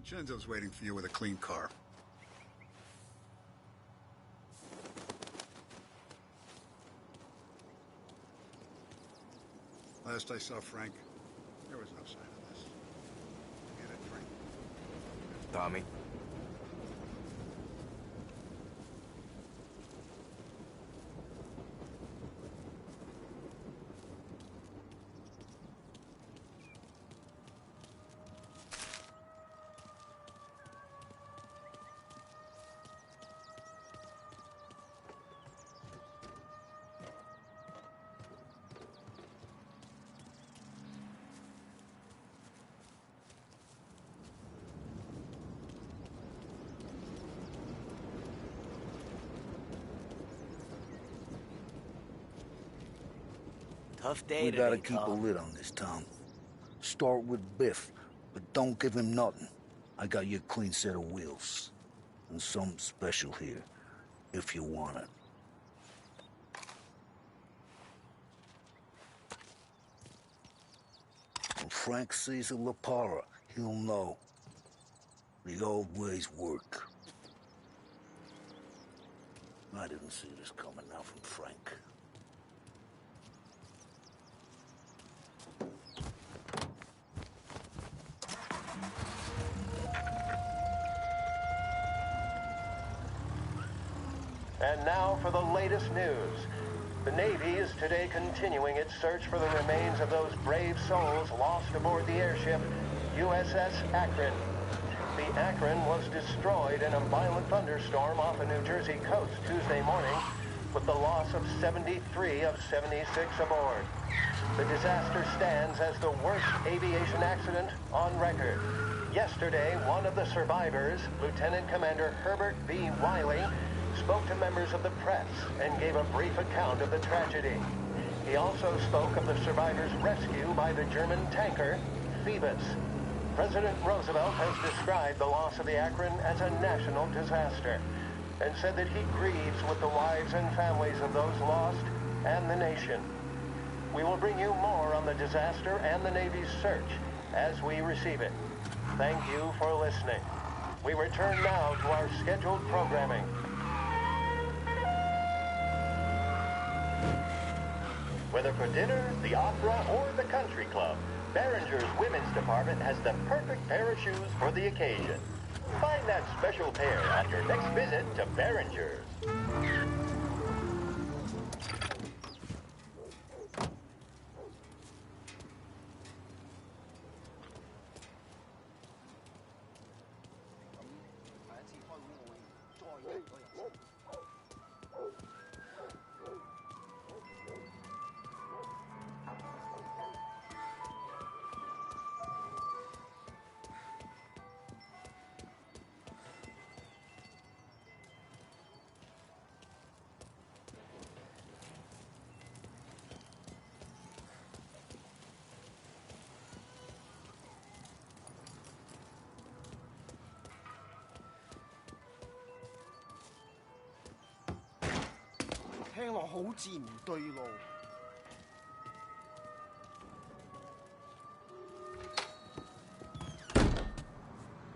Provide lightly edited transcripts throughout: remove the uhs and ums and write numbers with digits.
Vincenzo's waiting for you with a clean car. Last I saw Frank, there was no sign of this. Get a drink. Tommy? Tough day We today, gotta keep a Tom. lid on this town. Start with Biff, but don't give him nothing. I got you a clean set of wheels. And something special here, if you want it. When Frank sees a La Parra, he'll know. The old ways work. I didn't see this coming now from Frank. And now for the latest news. The Navy is today continuing its search for the remains of those brave souls lost aboard the airship USS Akron. The Akron was destroyed in a violent thunderstorm off the New Jersey coast Tuesday morning, with the loss of 73 of 76 aboard. The disaster stands as the worst aviation accident on record. Yesterday, one of the survivors, Lieutenant Commander Herbert B. Wiley, spoke to members of the press and gave a brief account of the tragedy. He also spoke of the survivors' rescue by the German tanker, Phoebus. President Roosevelt has described the loss of the Akron as a national disaster and said that he grieves with the wives and families of those lost and the nation. We will bring you more on the disaster and the Navy's search as we receive it. Thank you for listening. We return now to our scheduled programming. Whether for dinner, the opera, or the country club, Behringer's Women's Department has the perfect pair of shoes for the occasion. Find that special pair on your next visit to Behringer's.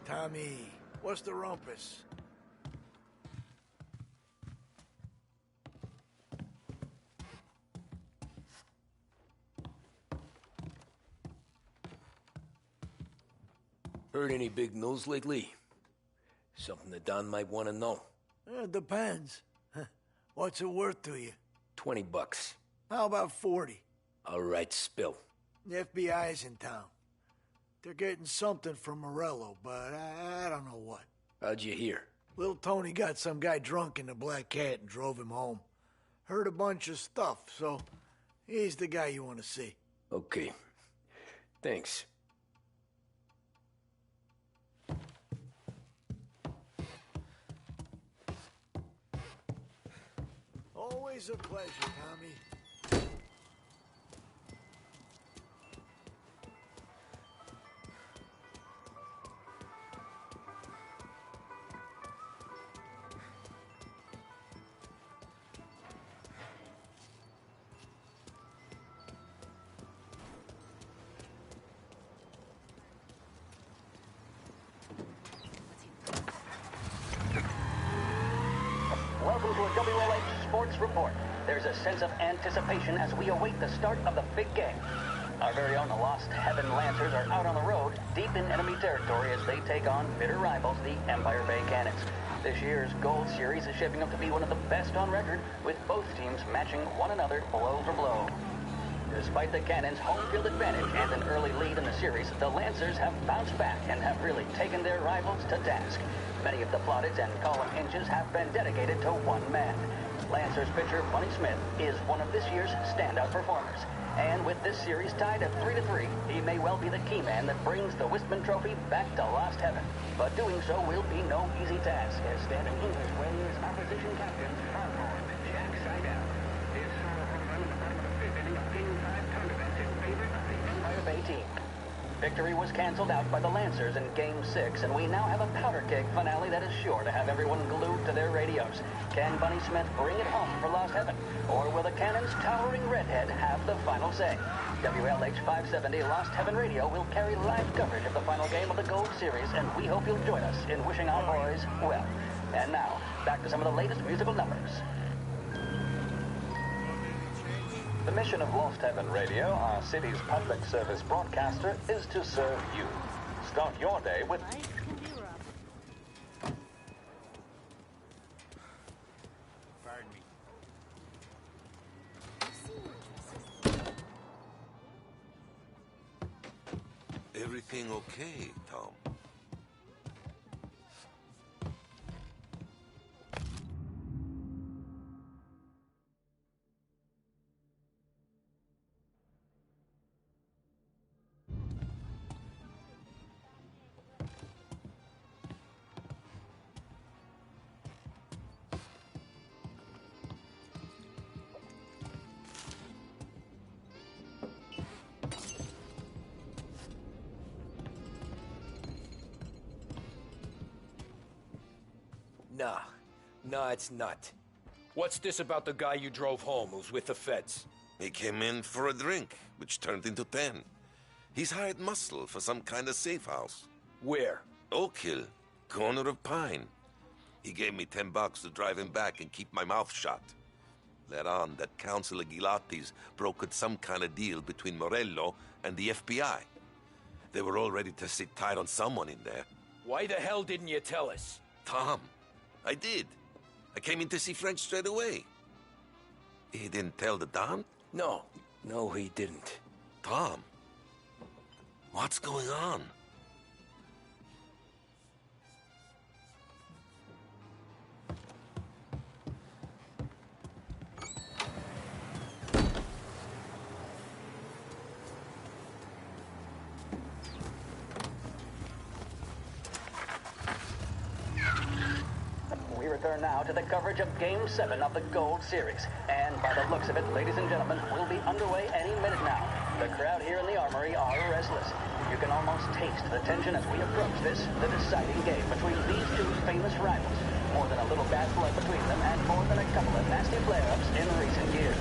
Tommy, what's the rumpus? Heard any big news lately? Something that Don might want to know. Depends. What's it worth to you? $20. How about 40? All right, spill. The FBI's in town. They're getting something from Morello, but I don't know what. How'd you hear? Little Tony got some guy drunk in the Black Cat and drove him home. Heard a bunch of stuff, so he's the guy you want to see. Okay. Thanks. Always a pleasure, Tommy. welcome to a WLH Sports Report. There's a sense of anticipation as we await the start of the big game. Our very own Lost Heaven Lancers are out on the road, deep in enemy territory as they take on bitter rivals, the Empire Bay Cannons. This year's Gold Series is shaping up to be one of the best on record, with both teams matching one another blow for blow. Despite the Cannons' home field advantage and an early lead in the series, the Lancers have bounced back and have really taken their rivals to task. Many of the plaudits and column inches have been dedicated to one man. Lancers pitcher Bunny Smith is one of this year's standout performers. And with this series tied at 3-3, he may well be the key man that brings the Wistman Trophy back to Lost Heaven. But doing so will be no easy task, as standing in his way is opposition captain, Foghorn Jack Seidel. His solo home run in the bottom of the fifth inning of Game 5 tournament in favor of the Empire Bay team. Victory was canceled out by the Lancers in Game 6, and we now have a powder keg finale that is sure to have everyone glued to their radios. Can Bunny Smith bring it home for Lost Heaven? Or will the Cannon's towering redhead have the final say? WLH 570 Lost Heaven Radio will carry live coverage of the final game of the Gold Series, and we hope you'll join us in wishing our boys well. And now, back to some of the latest musical numbers. The mission of Lost Heaven Radio, our city's public service broadcaster, is to serve you. Start your day with... Pardon me. Everything okay, Tom? Nah, it's not. What's this about the guy you drove home who's with the feds? He came in for a drink, which turned into 10. He's hired muscle for some kind of safe house. Where? Oak Hill, corner of Pine. He gave me $10 to drive him back and keep my mouth shut. Let on that Councilor Gilatti's brokered some kind of deal between Morello and the FBI. They were all ready to sit tight on someone in there. Why the hell didn't you tell us? Tom, I did. I came in to see French straight away. He didn't tell the Don? No, he didn't. Tom, what's going on? We return now to the coverage of Game 7 of the Gold Series. And by the looks of it, ladies and gentlemen, we'll be underway any minute now. The crowd here in the Armory are restless. You can almost taste the tension as we approach this, the deciding game between these two famous rivals. More than a little bad blood between them, and more than a couple of nasty flare-ups in recent years.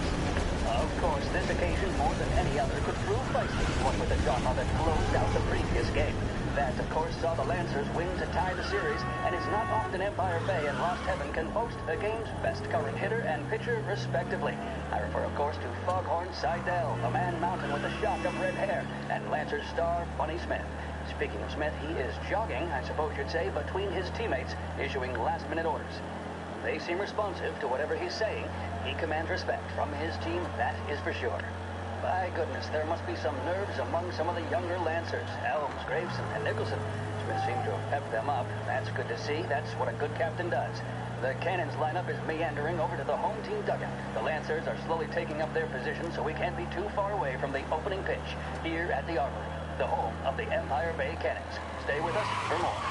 Of course, this occasion, more than any other, could prove feisty, what with the drama that closed out the previous game. That, of course, saw the Lancers win to tie the series, and it's not often Empire Bay and Lost Heaven can boast the game's best current hitter and pitcher, respectively. I refer, of course, to Foghorn Seidel, the man mountain with a shock of red hair, and Lancers star Bunny Smith. Speaking of Smith, he is jogging, I suppose you'd say, between his teammates, issuing last-minute orders. They seem responsive to whatever he's saying. He commands respect from his team, that is for sure. By goodness, there must be some nerves among some of the younger Lancers. Elms, Graveson, and Nicholson. Smith seemed to have pepped them up. That's good to see. That's what a good captain does. The Cannons lineup is meandering over to the home team dugout. The Lancers are slowly taking up their position, so we can't be too far away from the opening pitch here at the Armory, the home of the Empire Bay Cannons. Stay with us for more.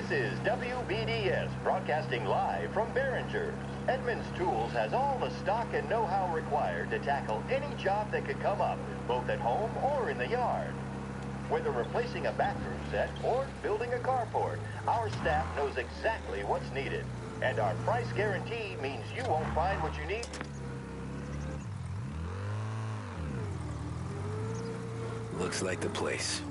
This is WBDS broadcasting live from Behringer. Edmunds Tools has all the stock and know-how required to tackle any job that could come up, both at home or in the yard. Whether replacing a bathroom set or building a carport, our staff knows exactly what's needed. And our price guarantee means you won't find what you need. Looks like the place.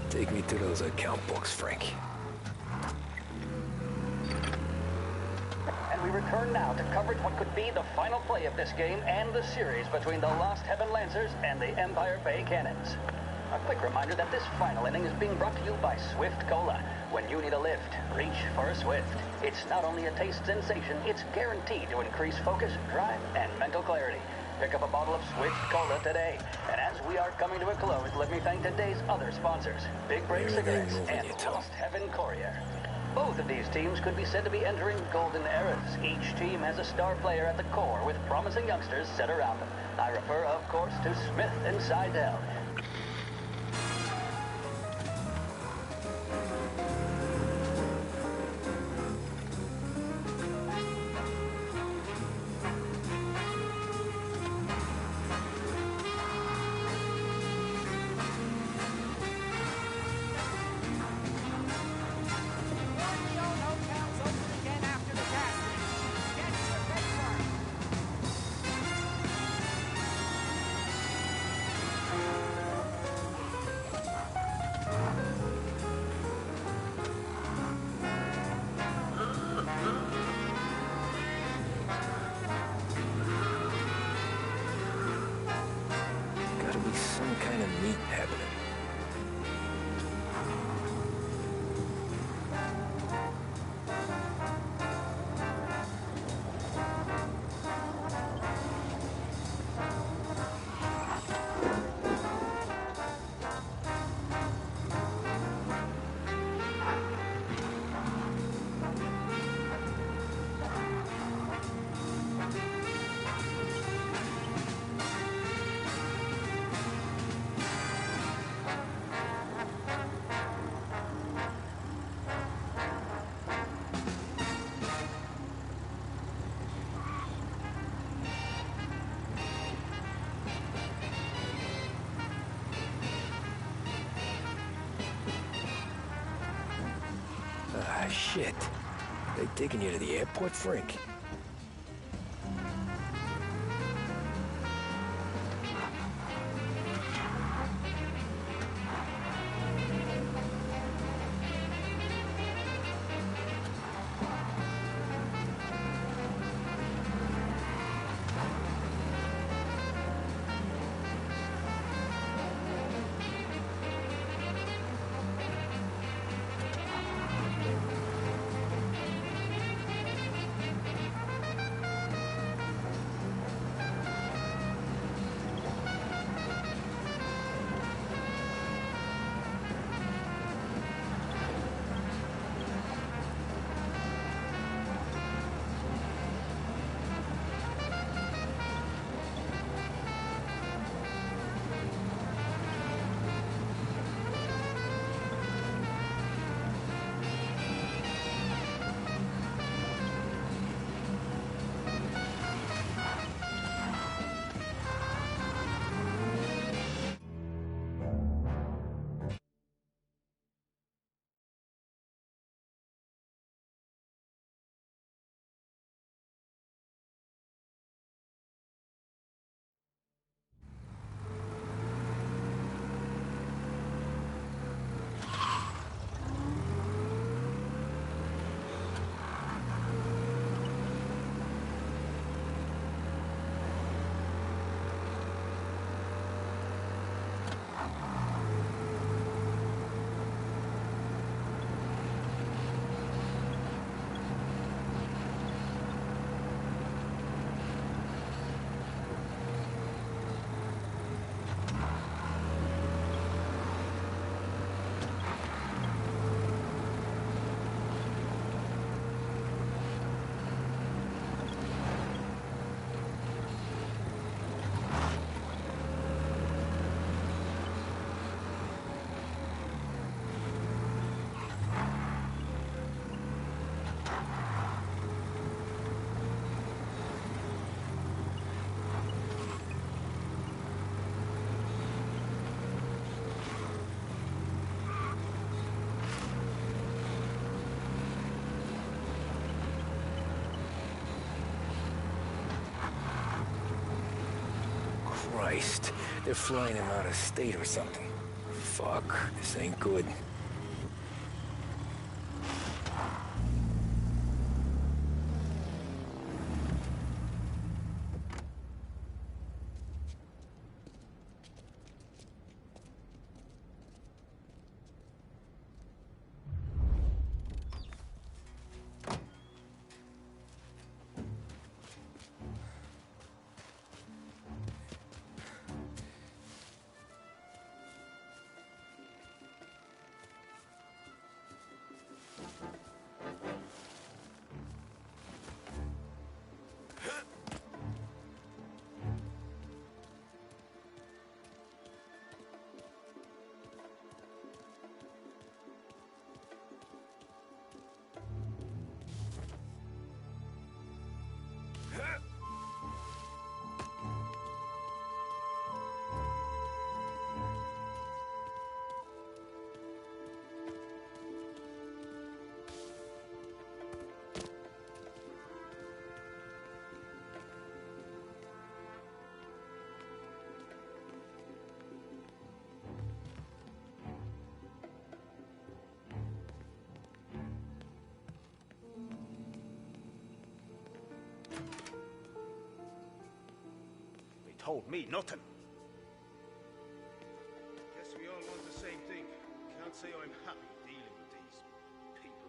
Take me to those account books, Frank. And we return now to coverage what could be the final play of this game and the series between the Lost Heaven Lancers and the Empire Bay Cannons. A quick reminder that this final inning is being brought to you by Swift Cola. When you need a lift, reach for a Swift. It's not only a taste sensation, it's guaranteed to increase focus, drive, and mental clarity. Pick up a bottle of Swift Cola today. And as we are coming to a close, let me thank today's other sponsors, Big Break Cigarettes and Lost Heaven Courier. Both of these teams could be said to be entering golden eras. Each team has a star player at the core with promising youngsters set around them. I refer, of course, to Smith and Seidel. Some kind of meat happening. Ah, shit. They taking you to the airport, Frank? Christ. They're flying him out of state or something. Fuck, this ain't good. Told me nothing. Guess we all want the same thing. Can't say I'm happy dealing with these people.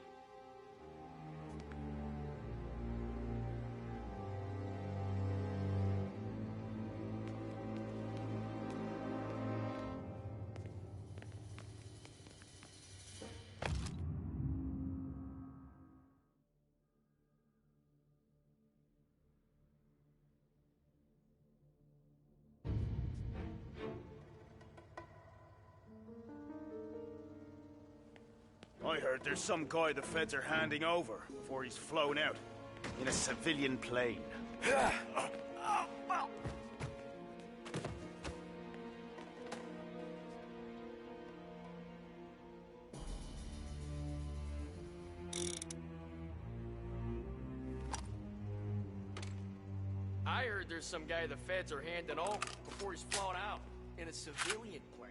I heard there's some guy the feds are handing over before he's flown out. In a civilian plane. I heard there's some guy the feds are handing over before he's flown out in a civilian plane.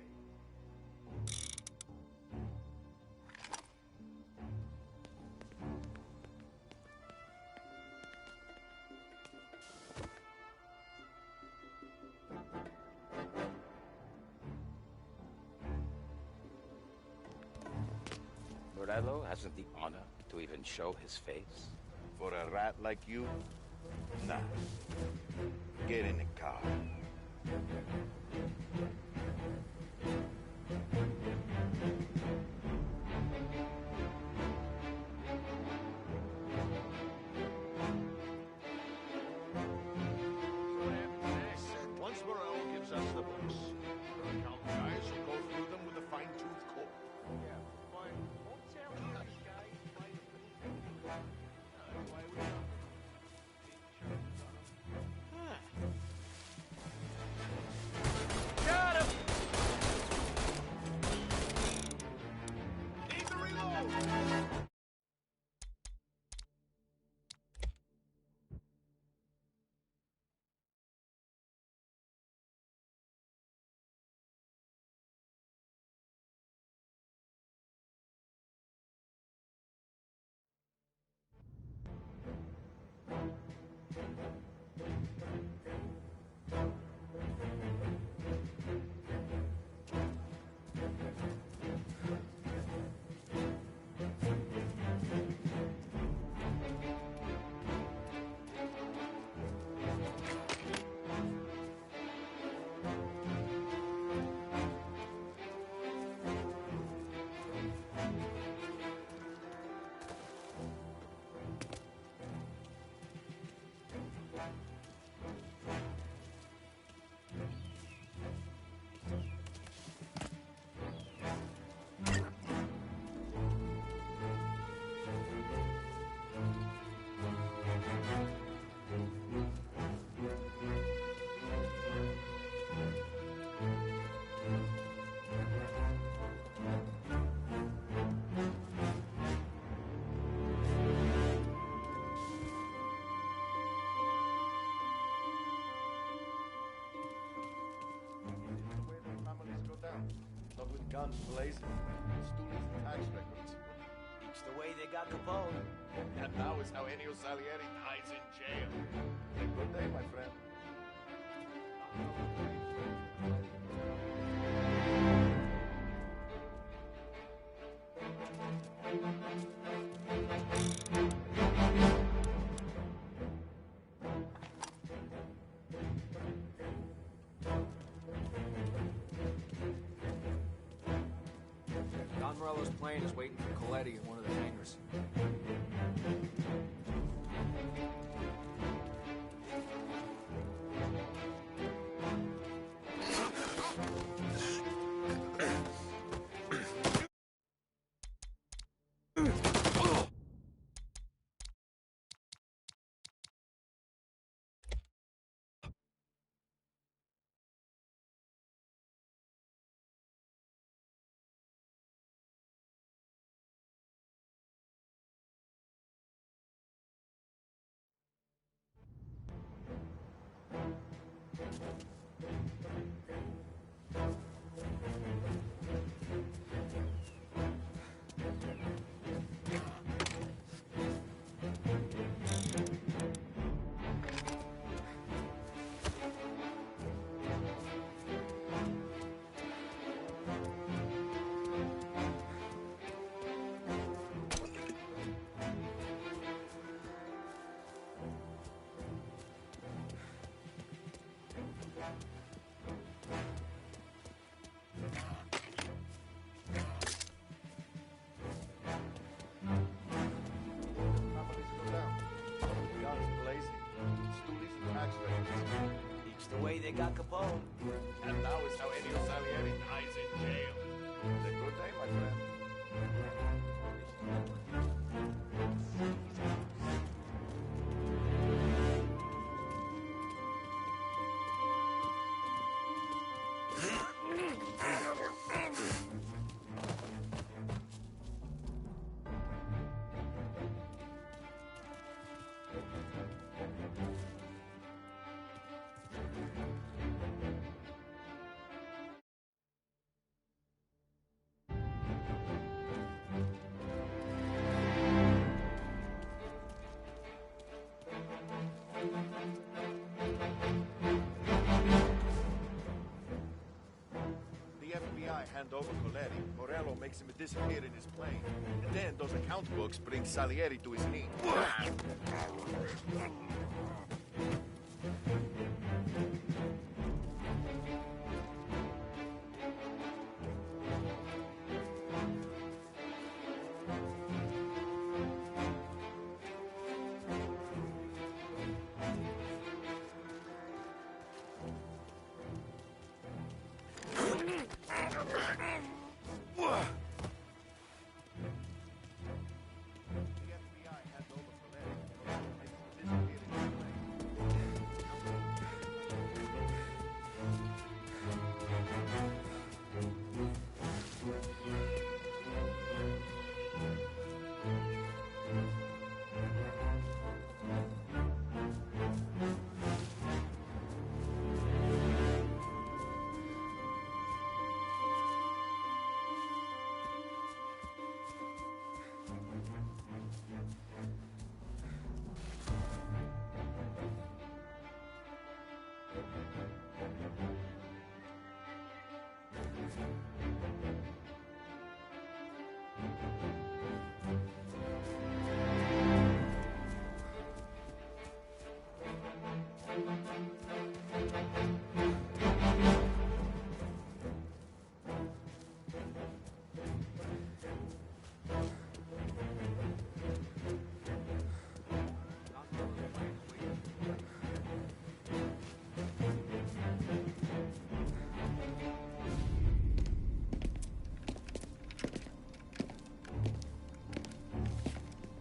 Morello hasn't the honor to even show his face. For a rat like you? Nah. Get in the car. Once Morel gives us the books, our account guys will go through them with a fine-tooth comb. Got Not with guns blazing, stoolies and tax records. It's the way they got Capone. And now is how Ennio Salieri dies in jail. Good day, my friend. Don Morello's plane is waiting for Coletti in one of the hangars. It's the way they got Capone. And now is how Ennio Salieri dies in jail. Good day, my friend. The FBI hand over Coletti. Morello makes him disappear in his plane. And then those account books bring Salieri to his knee.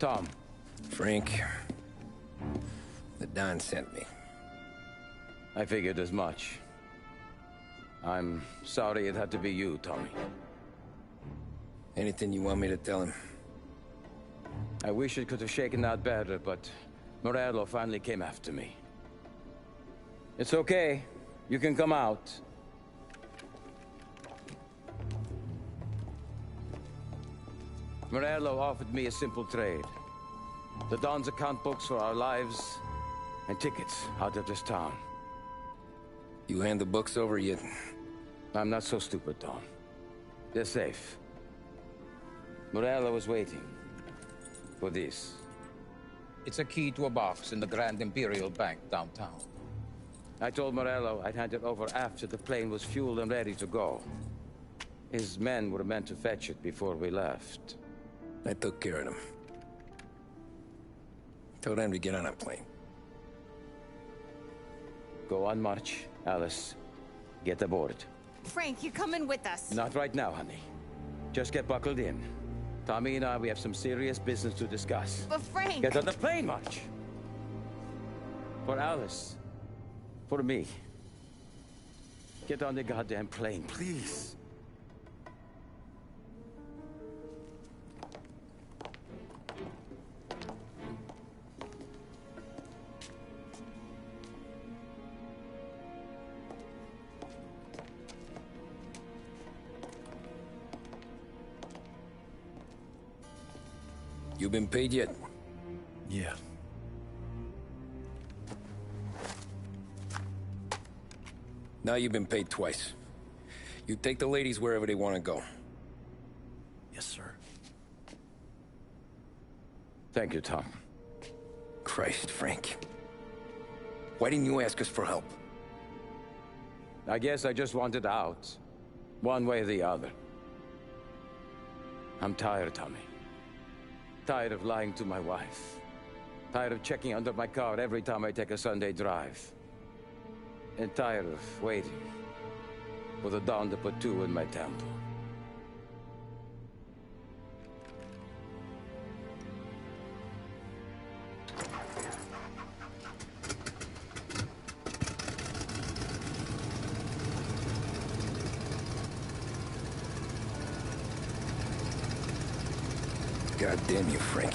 Tom. Frank, the Don sent me. I figured as much. I'm sorry it had to be you, Tommy. Anything you want me to tell him? I wish it could have shaken out better, but Morello finally came after me. It's okay. You can come out. Morello offered me a simple trade. The Don's account books for our lives, and tickets out of this town. You hand the books over yet? I'm not so stupid, Don. They're safe. Morello was waiting for this. It's a key to a box in the Grand Imperial Bank downtown. I told Morello I'd hand it over after the plane was fueled and ready to go. His men were meant to fetch it before we left. I took care of them. Told them to get on a plane. Go on march, Alice. Get aboard. Frank, you're coming with us. Not right now, honey. Just get buckled in. Tommy and I, we have some serious business to discuss. But Frank... Get on the plane, March! For Alice. For me. Get on the goddamn plane, please. You been paid yet? Yeah. Now you've been paid twice. You take the ladies wherever they want to go. Yes, sir. Thank you, Tom. Christ, Frank. Why didn't you ask us for help? I guess I just wanted out. One way or the other. I'm tired, Tommy. Tired of lying to my wife. Tired of checking under my car every time I take a Sunday drive. And tired of waiting for the dawn to put two in my temple. God damn you, Frank.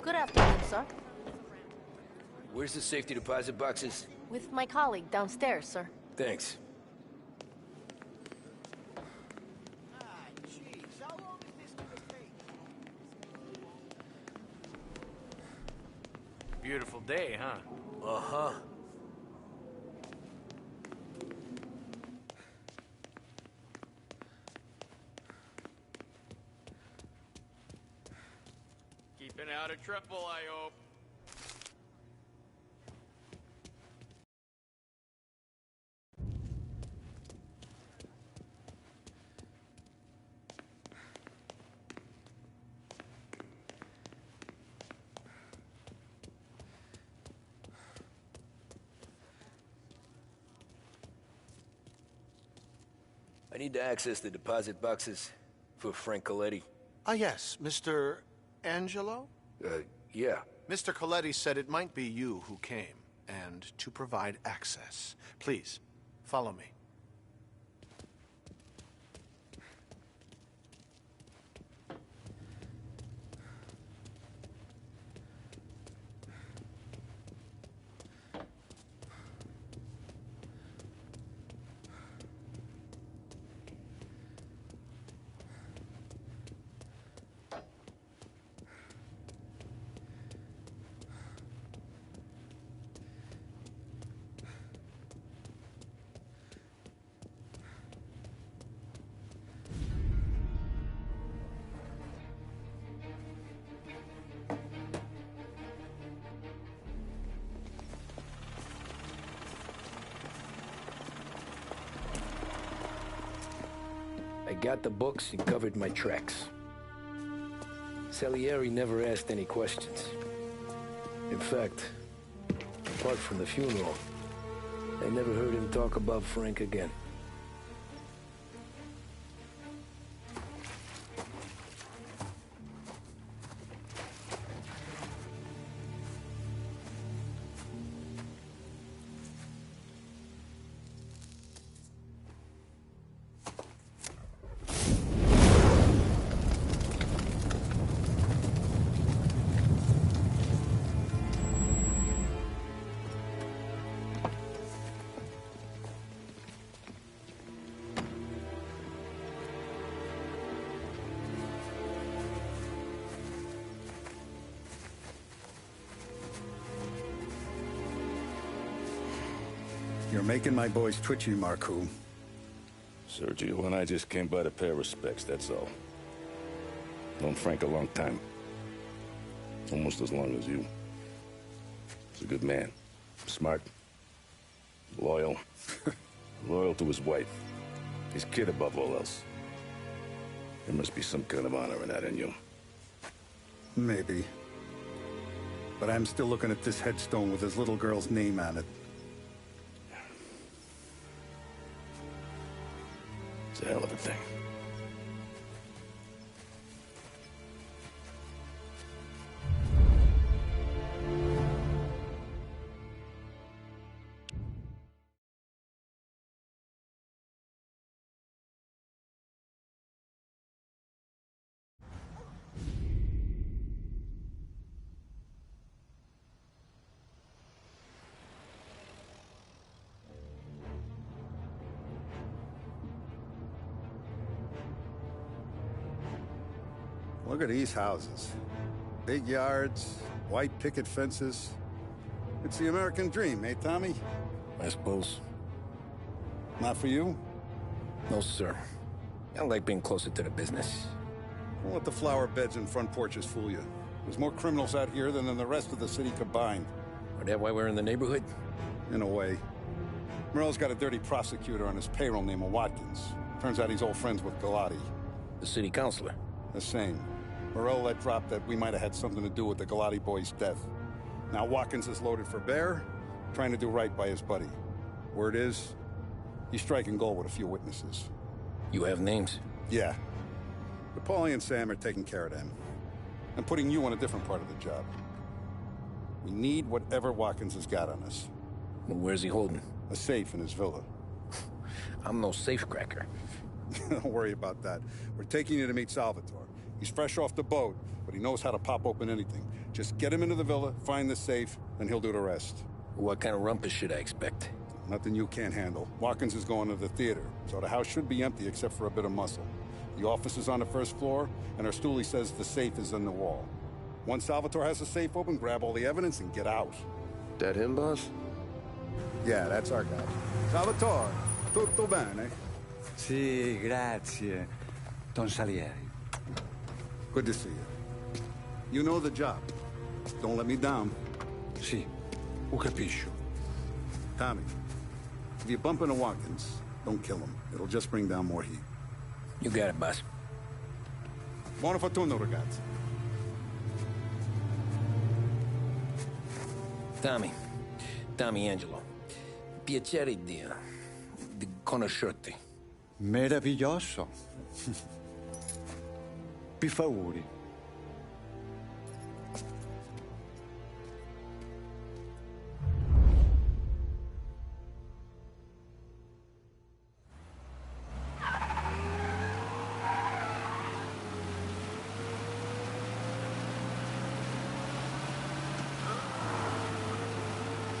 Good afternoon, sir. Where's the safety deposit boxes? With my colleague downstairs, sir. Thanks. Beautiful day, huh? Uh-huh. Keeping out of trouble, I hope. I need to access the deposit boxes for Frank Coletti. Ah, yes, Mr. Angelo? Yeah. Mr. Coletti said it might be you who came, and to provide access. Please, follow me. got the books and covered my tracks. Salieri never asked any questions. In fact, apart from the funeral, I never heard him talk about Frank again. You're making my boys twitchy, Marcoux. Sergio and I just came by to pay respects, that's all. Known Frank a long time. Almost as long as you. He's a good man. Smart. Loyal. Loyal to his wife. His kid above all else. There must be some kind of honor in that in you. Maybe. But I'm still looking at this headstone with his little girl's name on it. It's a hell of a thing. Look at these houses. Big yards, white picket fences. It's the American dream, eh, Tommy? I suppose. Not for you? No, sir. I like being closer to the business. Don't let the flower beds and front porches fool you. There's more criminals out here than in the rest of the city combined. Is that why we're in the neighborhood? In a way. Morell's got a dirty prosecutor on his payroll named Watkins. Turns out he's old friends with Galati. The city councilor? The same. Morell let drop that we might have had something to do with the Galati boy's death. Now Watkins is loaded for bear, trying to do right by his buddy. Word is, he's striking gold with a few witnesses. You have names? Yeah. But Paulie and Sam are taking care of them. I'm putting you on a different part of the job. We need whatever Watkins has got on us. Well, where's he holding? A safe in his villa. I'm no safecracker. Don't worry about that. We're taking you to meet Salvatore. He's fresh off the boat, but he knows how to pop open anything. Just get him into the villa, find the safe, and he'll do the rest. What kind of rumpus should I expect? Nothing you can't handle. Watkins is going to the theater, so the house should be empty except for a bit of muscle. The office is on the first floor, and our stoolie says the safe is in the wall. Once Salvatore has the safe open, grab all the evidence and get out. That him, boss? Yeah, that's our guy. Salvatore, tutto bene? Sì, grazie, Don Salieri. Good to see you. You know the job. Don't let me down. Sì, ho capisco. Tommy, if you bump into Watkins, don't kill him. It'll just bring down more heat. You got it, boss. Buona fortuna, ragazzi. Tommy Angelo. Piacere di conoscerti. Meraviglioso. Per favore.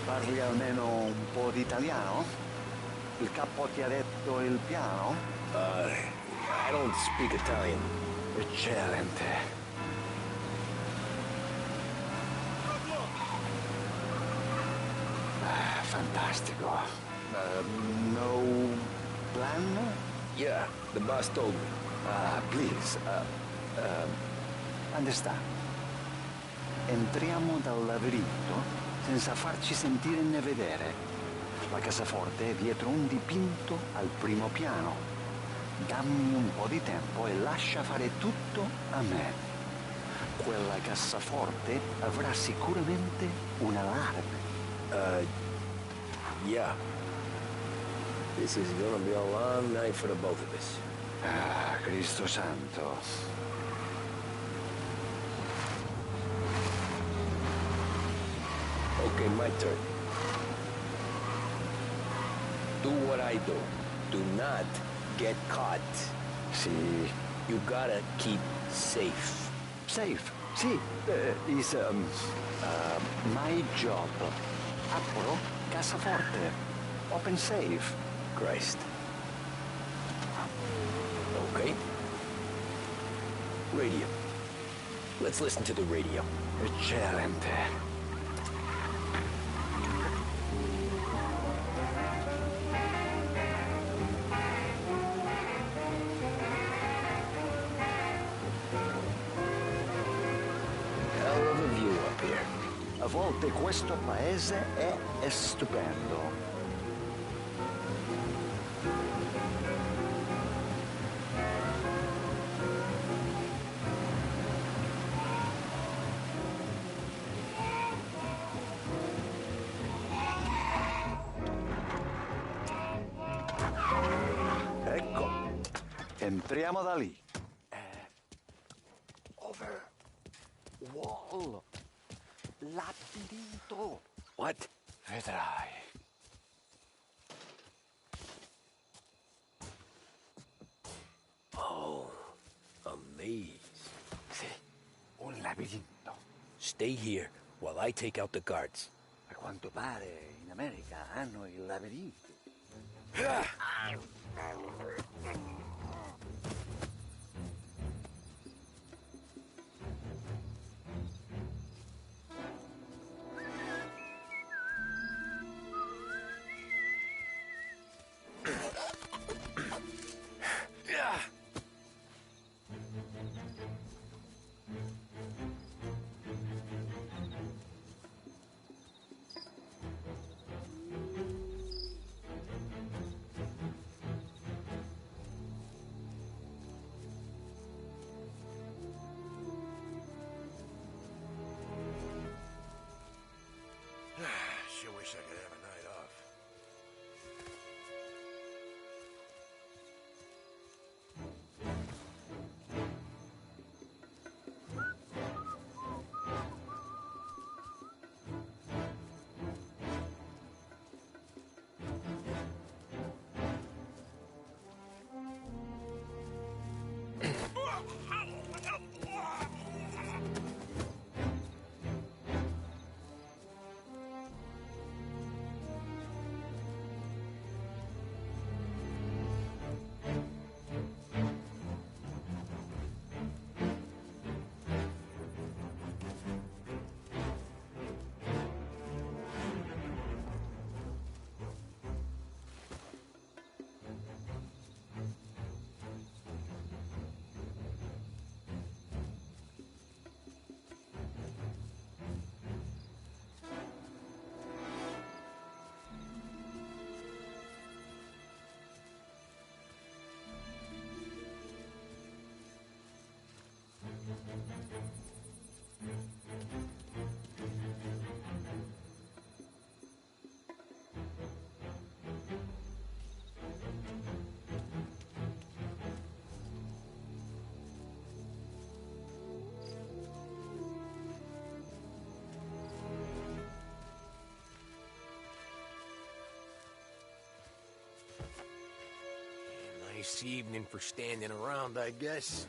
Parli almeno un po' di italiano? Il capo ti ha detto il piano? I don't speak Italian. Eccellente. Fantastico. No plan? Yeah, the boss told me. Please. Understand. Entriamo dal labirinto senza farci sentire né vedere. La cassaforte è dietro un dipinto al primo piano. Dammi un po' di tempo e lascia fare tutto a me. Quella cassaforte avrà sicuramente un allarme. Yeah. This is gonna be a long night for the both of us. Ah, Cristo Santo. Okay, my turn. Do what I do. Do not get caught. Sì. You gotta keep safe. Safe? Sì. Is my job. Apro, cassaforte. Open safe. Christ. Okay. Radio. Let's listen to the radio. Eccellente. Hell of a view up here. A volte questo paese è stupendo. Ecco, entriamo da lì. Over. Wall. Labirinto. What? Vedrai. Oh, a maze. Sì, un labirinto. Stay here while I take out the guards. A quanto pare in America hanno i labirinti. Sure wish I could have a night off. Nice evening for standing around, I guess.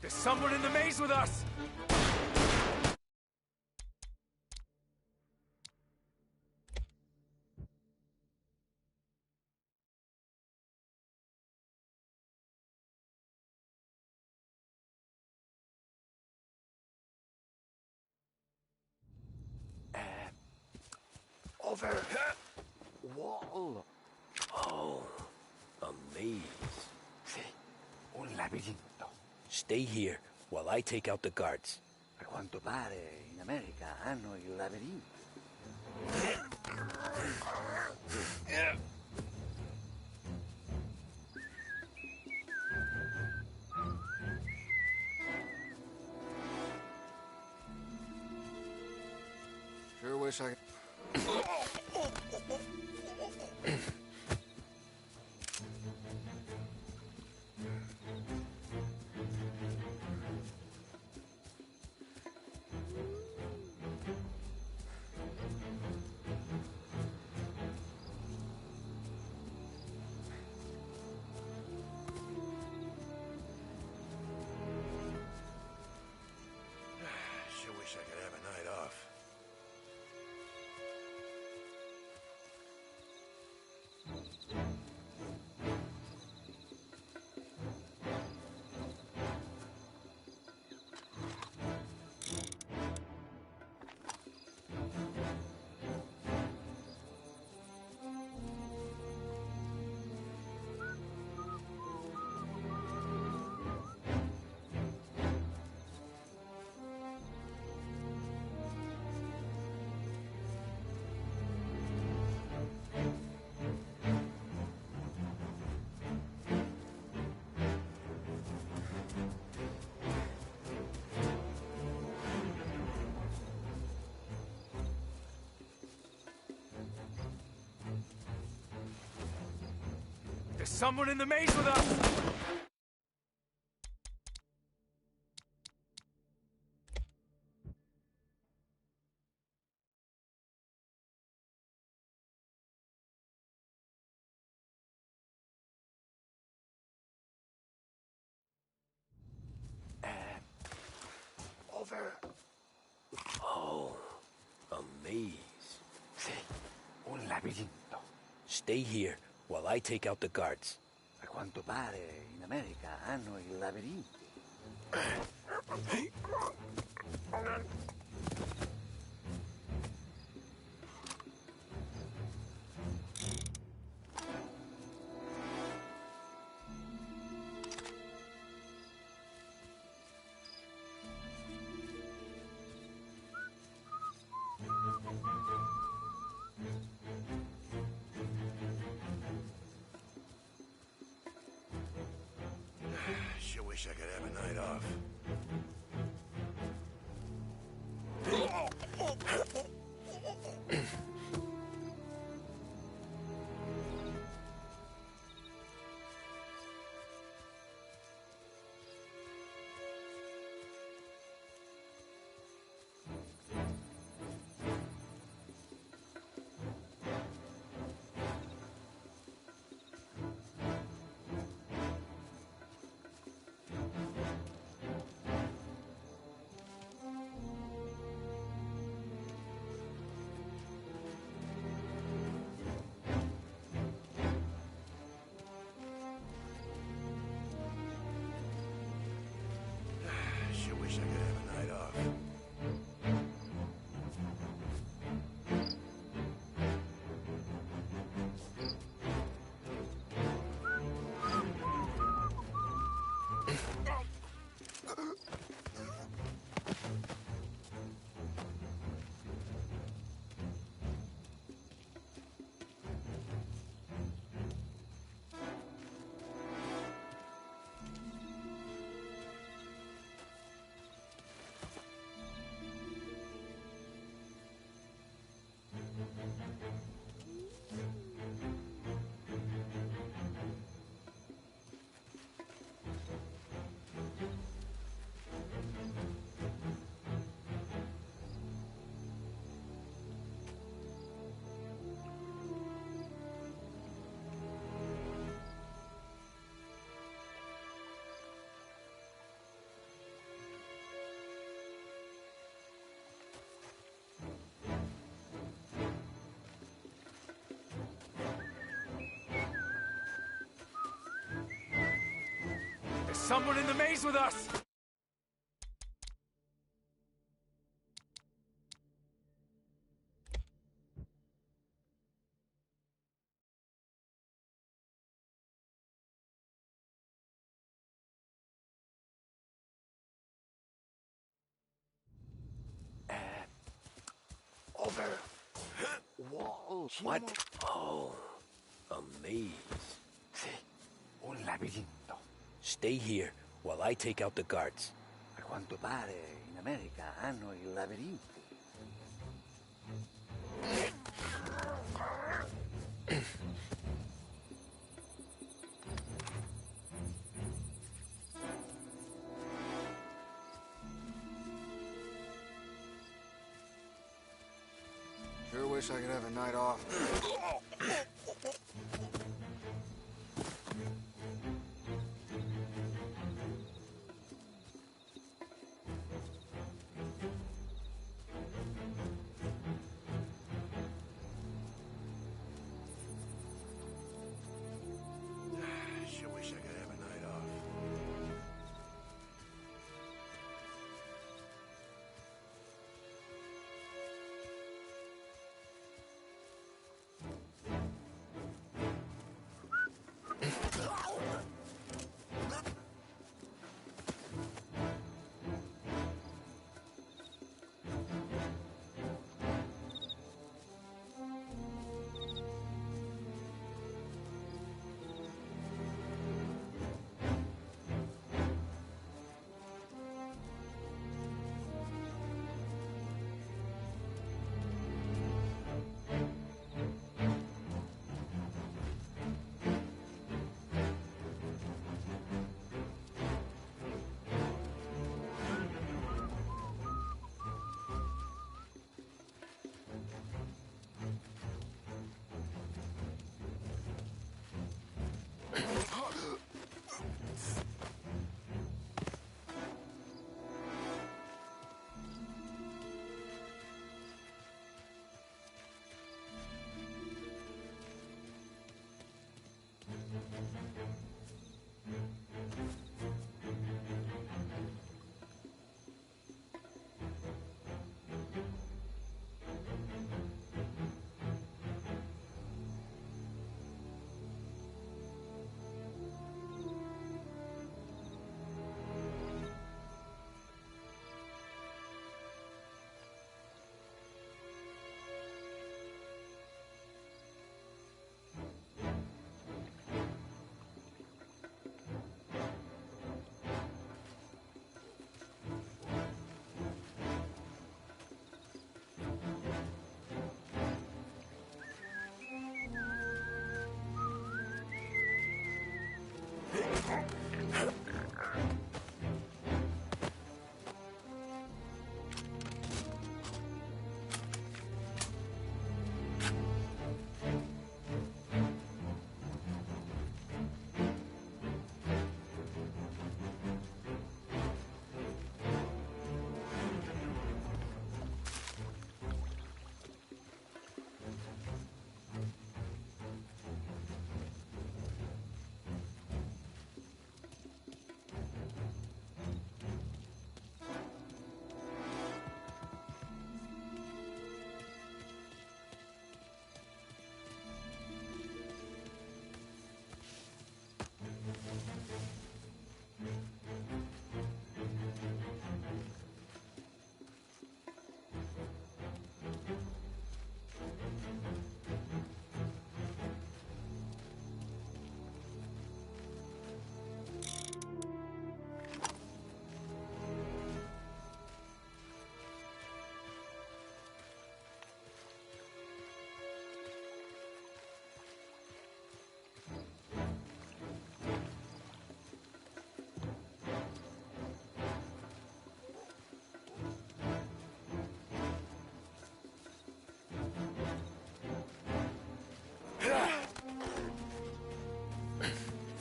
There's someone in the maze with us! Over. Wall. Oh, a maze. Sì, un labirinto. Stay here while I take out the guards. A quanto pare in America hanno il labirinto. Sure wish I could... Sure wish I could have a night off. There's someone in the maze with us! Over. Oh, a maze. Sì, un labirinto. Stay here while I take out the guards. A quanto pare in America hanno il labirinto. Sure wish I could have a night off. Sure wish I could have a night off. There's someone in the maze with us! What? Oh, a maze. Sì, un labirinto. Stay here while I take out the guards. A quanto pare in America hanno i labirinti. Sure wish I could have a night off. Sure wish I could have a night off.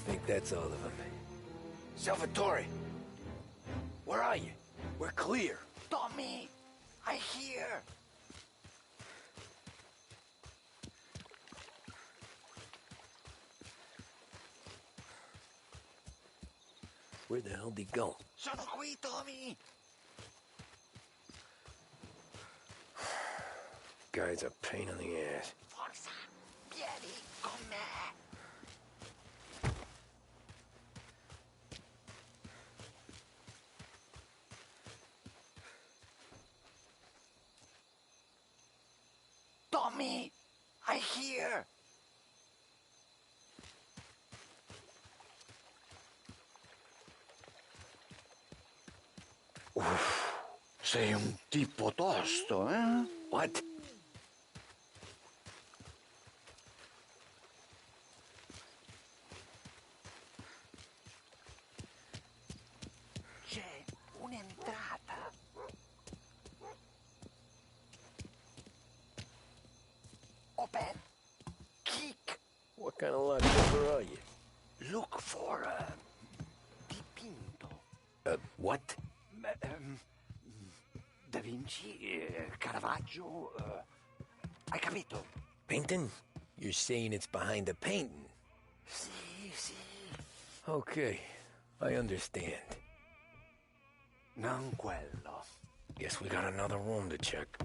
Think that's all of them. Salvatore! Where are you? We're clear. Tommy, I hear. Where the hell did he go? Sono qui, Tommy. Guy's a pain in the ass. Forza, vieni con me. Tommy, I hear! Uff, sei un tipo tosto, eh? What? C'è un'entrata. Open. Kick. What kind of lockpicker are you? Look for dipinto. What? Da Vinci, Caravaggio. Hai capito? Painting? You're saying it's behind the painting? Sì, sì. Okay, I understand. Non quello. Guess we got another room to check.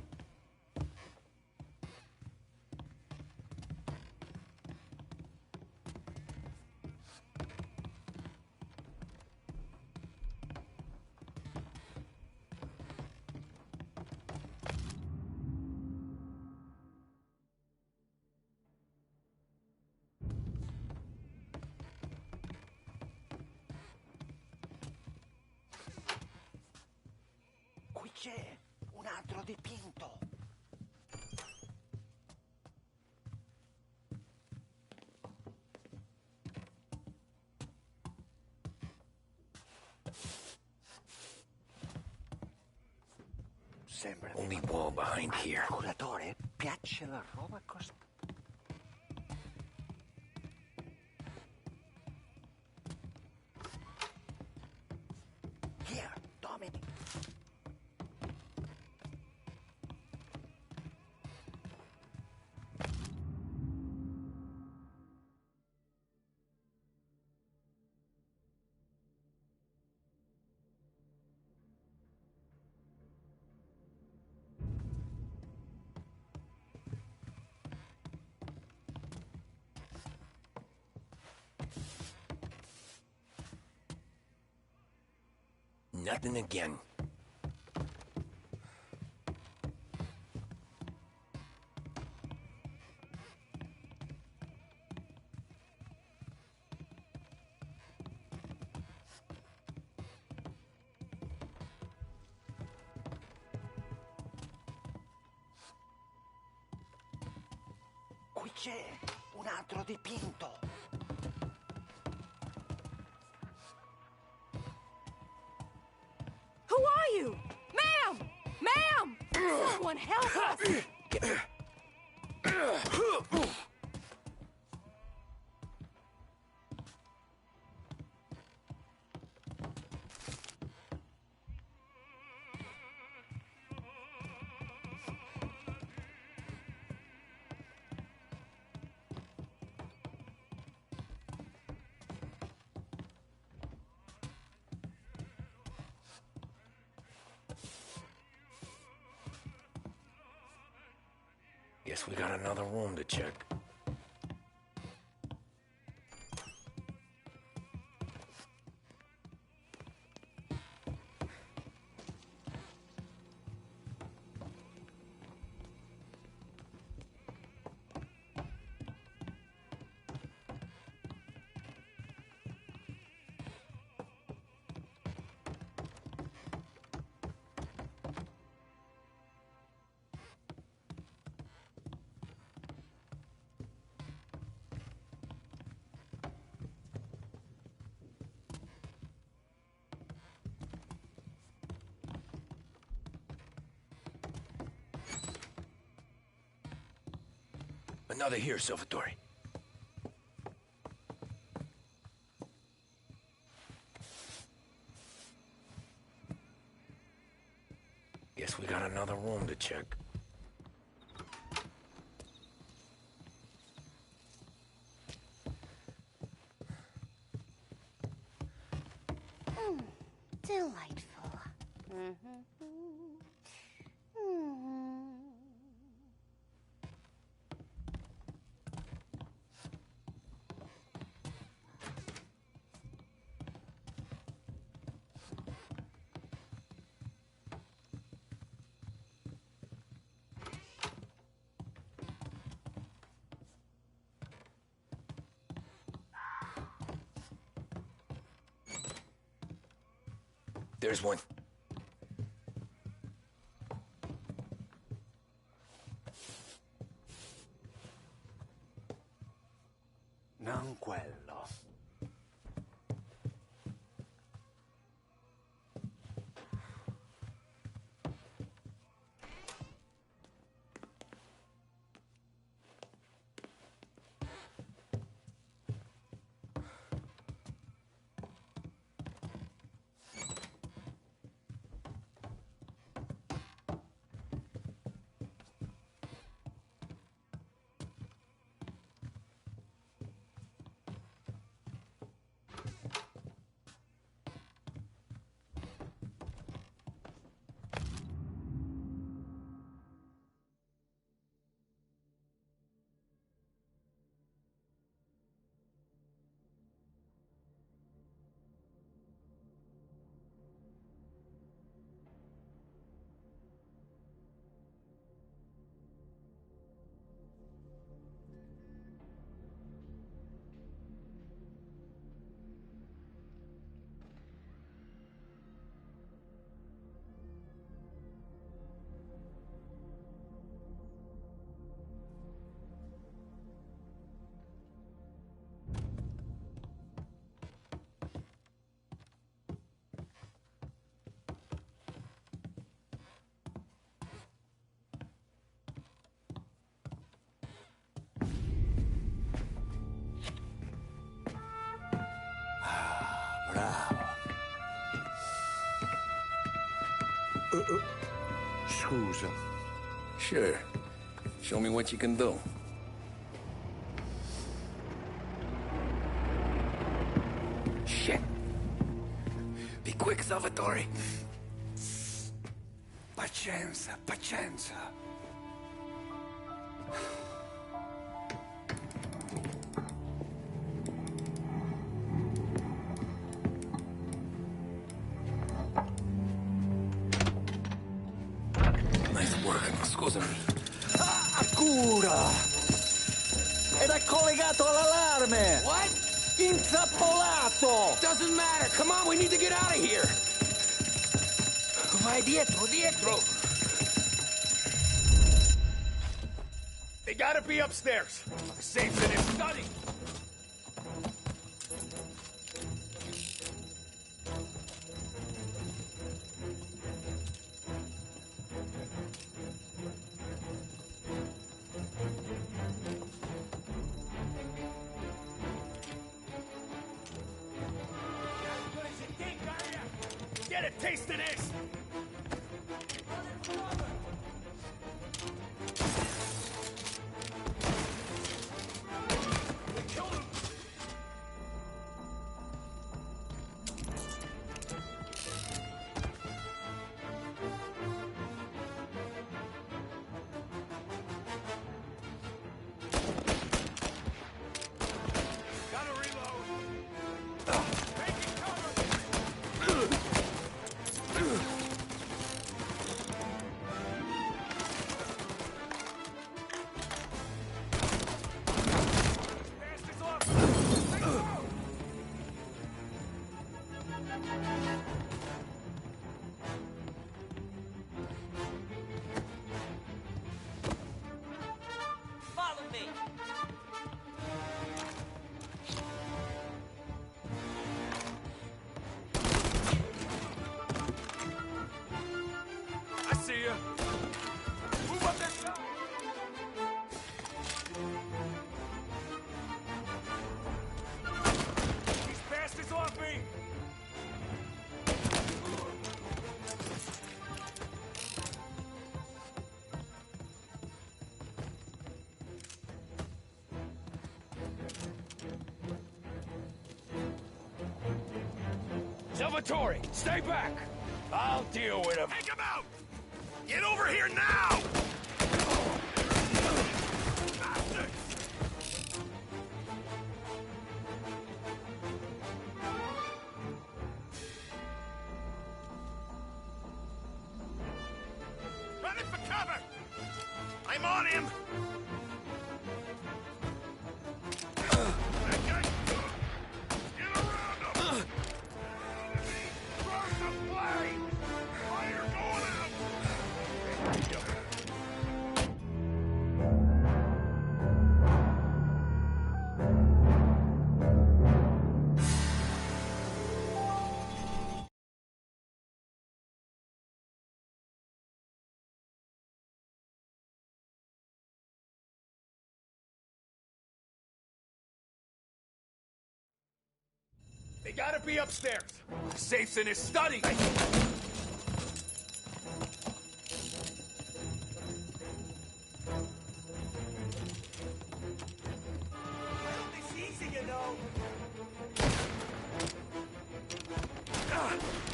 Qui c'è un altro dipinto. Sembra Only wall behind here. Al curatore piace la roba così. Here, Dominic. Nothing again. Qui c'è un altro dipinto. Who are you? Ma'am! Ma'am! Someone help us! Guess we got another room to check. Another here, Salvatore. Guess we got another room to check. Delightful. There's one. Non quello. Scusa. Sure. Show me what you can do. Shit. Be quick, Salvatore. Pazienza, pazienza. Nice work. Scusami. Cura! Ed è collegato all'allarme! What? Intrappolato! Doesn't matter. Come on, we need to get out of here. Vai dietro, dietro. They gotta be upstairs. Safe's in his study. Get a taste of this! Salvatore, stay back! I'll deal with him. Take him out! Get over here now! Running for cover! I'm on him! Get around him! Throw some flags! They gotta be upstairs. The safe's in his study. It's easy, you know.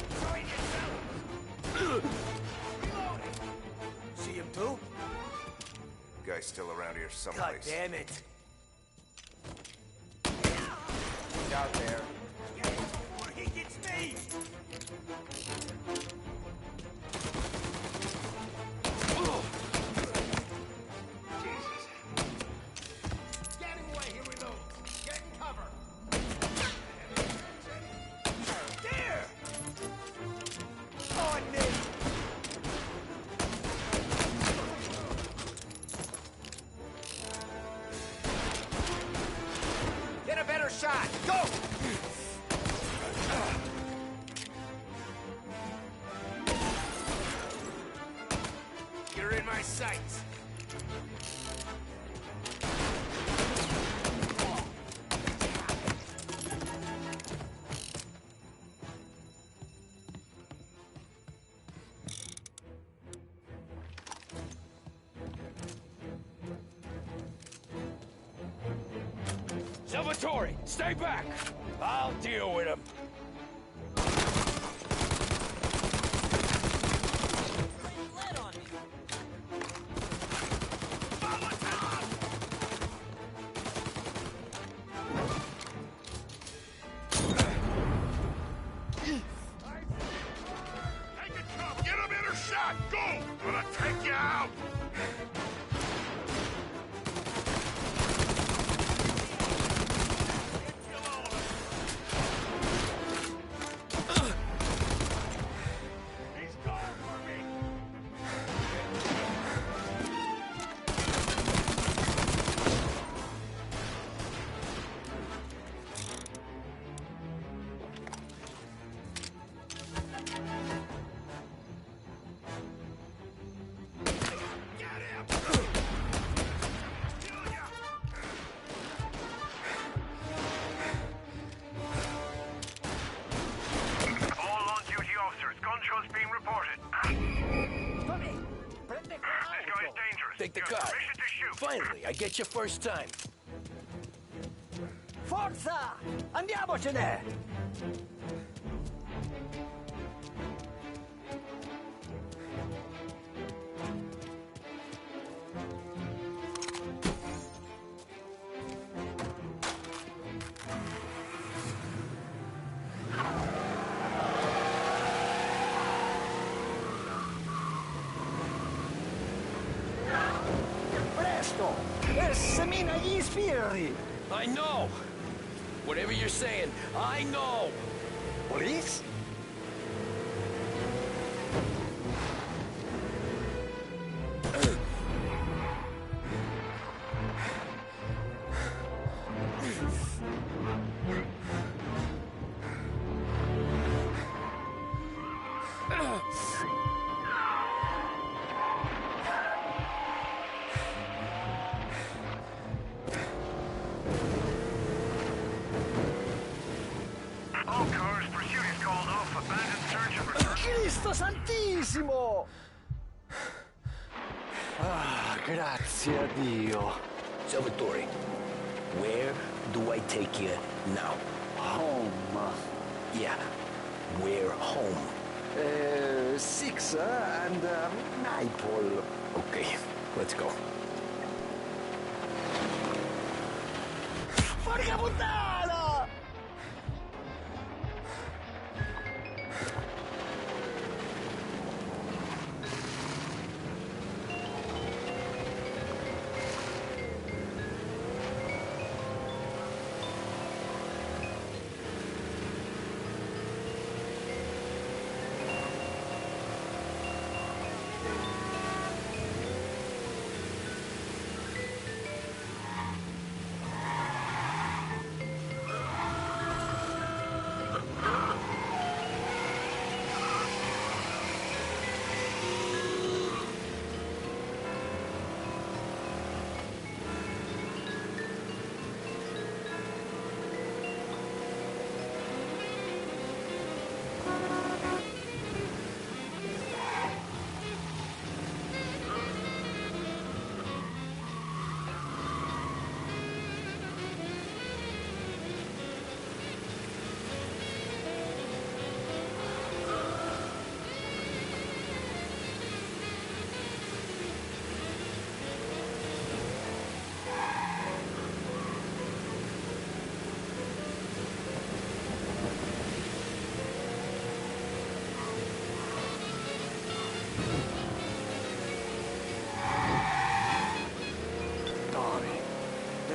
Throwing yourself. Reloading. See him too? Guy's still around here God someplace. damn it. He's out there. Get him before he gets me. Jesus. Getting away, here we go. Get in cover. There! On me! Get a better shot! Go! You're in my sights. Salvatore, stay back! I'll deal with him. Get a better shot! Go! Gonna take you out! He's going for me! All on-duty officers, gunshots being reported. This guy is dangerous. Take the You car. have permission to shoot. Finally, I get your first time. Forza! Andiamocene! Presto! Semina gli sbirri! I know! Whatever you're saying, I know! Police? All cars, pursuit is called off. Abandoned search and return. Cristo Santissimo! Ah, grazie a Dio. Salvatore, where do I take you now? Home. Yeah, where home? 6 and Maple. Okay, let's go. Porca puttana!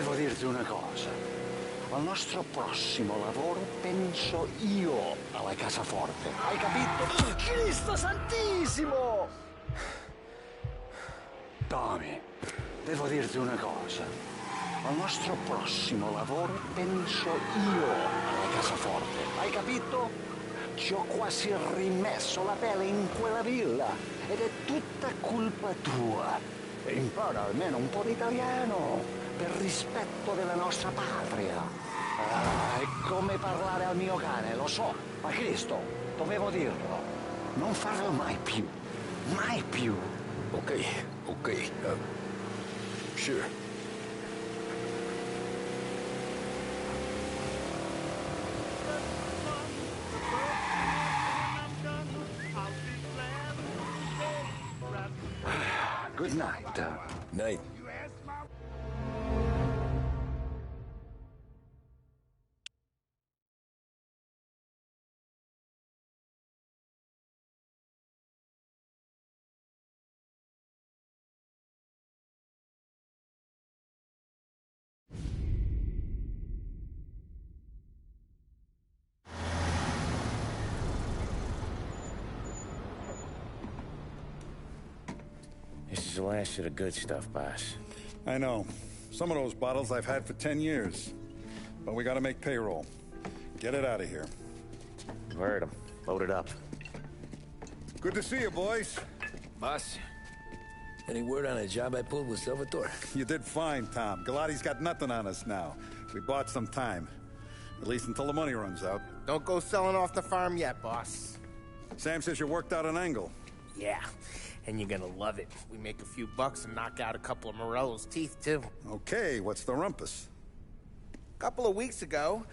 devo dirti una cosa. Al nostro prossimo lavoro penso io alla cassaforte. Hai capito? Cristo santissimo! Tommy, devo dirti una cosa. Al nostro prossimo lavoro penso io alla cassaforte. Hai capito? Ci ho quasi rimesso la pelle in quella villa. Ed è tutta colpa tua. E impara almeno un po' di italiano, per rispetto della nostra patria. È come parlare al mio cane, lo so, ma Cristo, dovevo dirlo. Non farlo mai più. Mai più. Okay, sure. Good night. Night. This is the last of the good stuff, boss. I know. Some of those bottles I've had for 10 years. But we gotta make payroll. Get it out of here. Heard him. Load it up. Good to see you, boys. Boss, any word on a job I pulled with Salvatore? You did fine, Tom. Galati's got nothing on us now. We bought some time. At least until the money runs out. Don't go selling off the farm yet, boss. Sam says you worked out an angle. Yeah, and you're gonna love it. We make a few bucks and knock out a couple of Morello's teeth, too. Okay, what's the rumpus? A couple of weeks ago,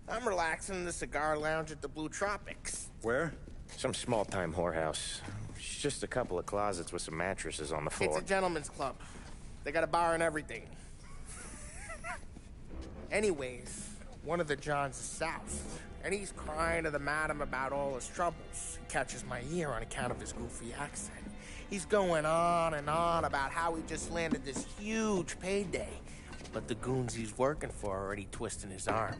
I'm relaxing in the cigar lounge at the Blue Tropics. Where? Some small-time whorehouse. It's just a couple of closets with some mattresses on the floor. It's a gentleman's club. They got a bar and everything. Anyways, one of the Johns is south, and he's crying to the madam about all his troubles. He catches my ear on account of his goofy accent. He's going on and on about how he just landed this huge payday. But the goons he's working for are already twisting his arm.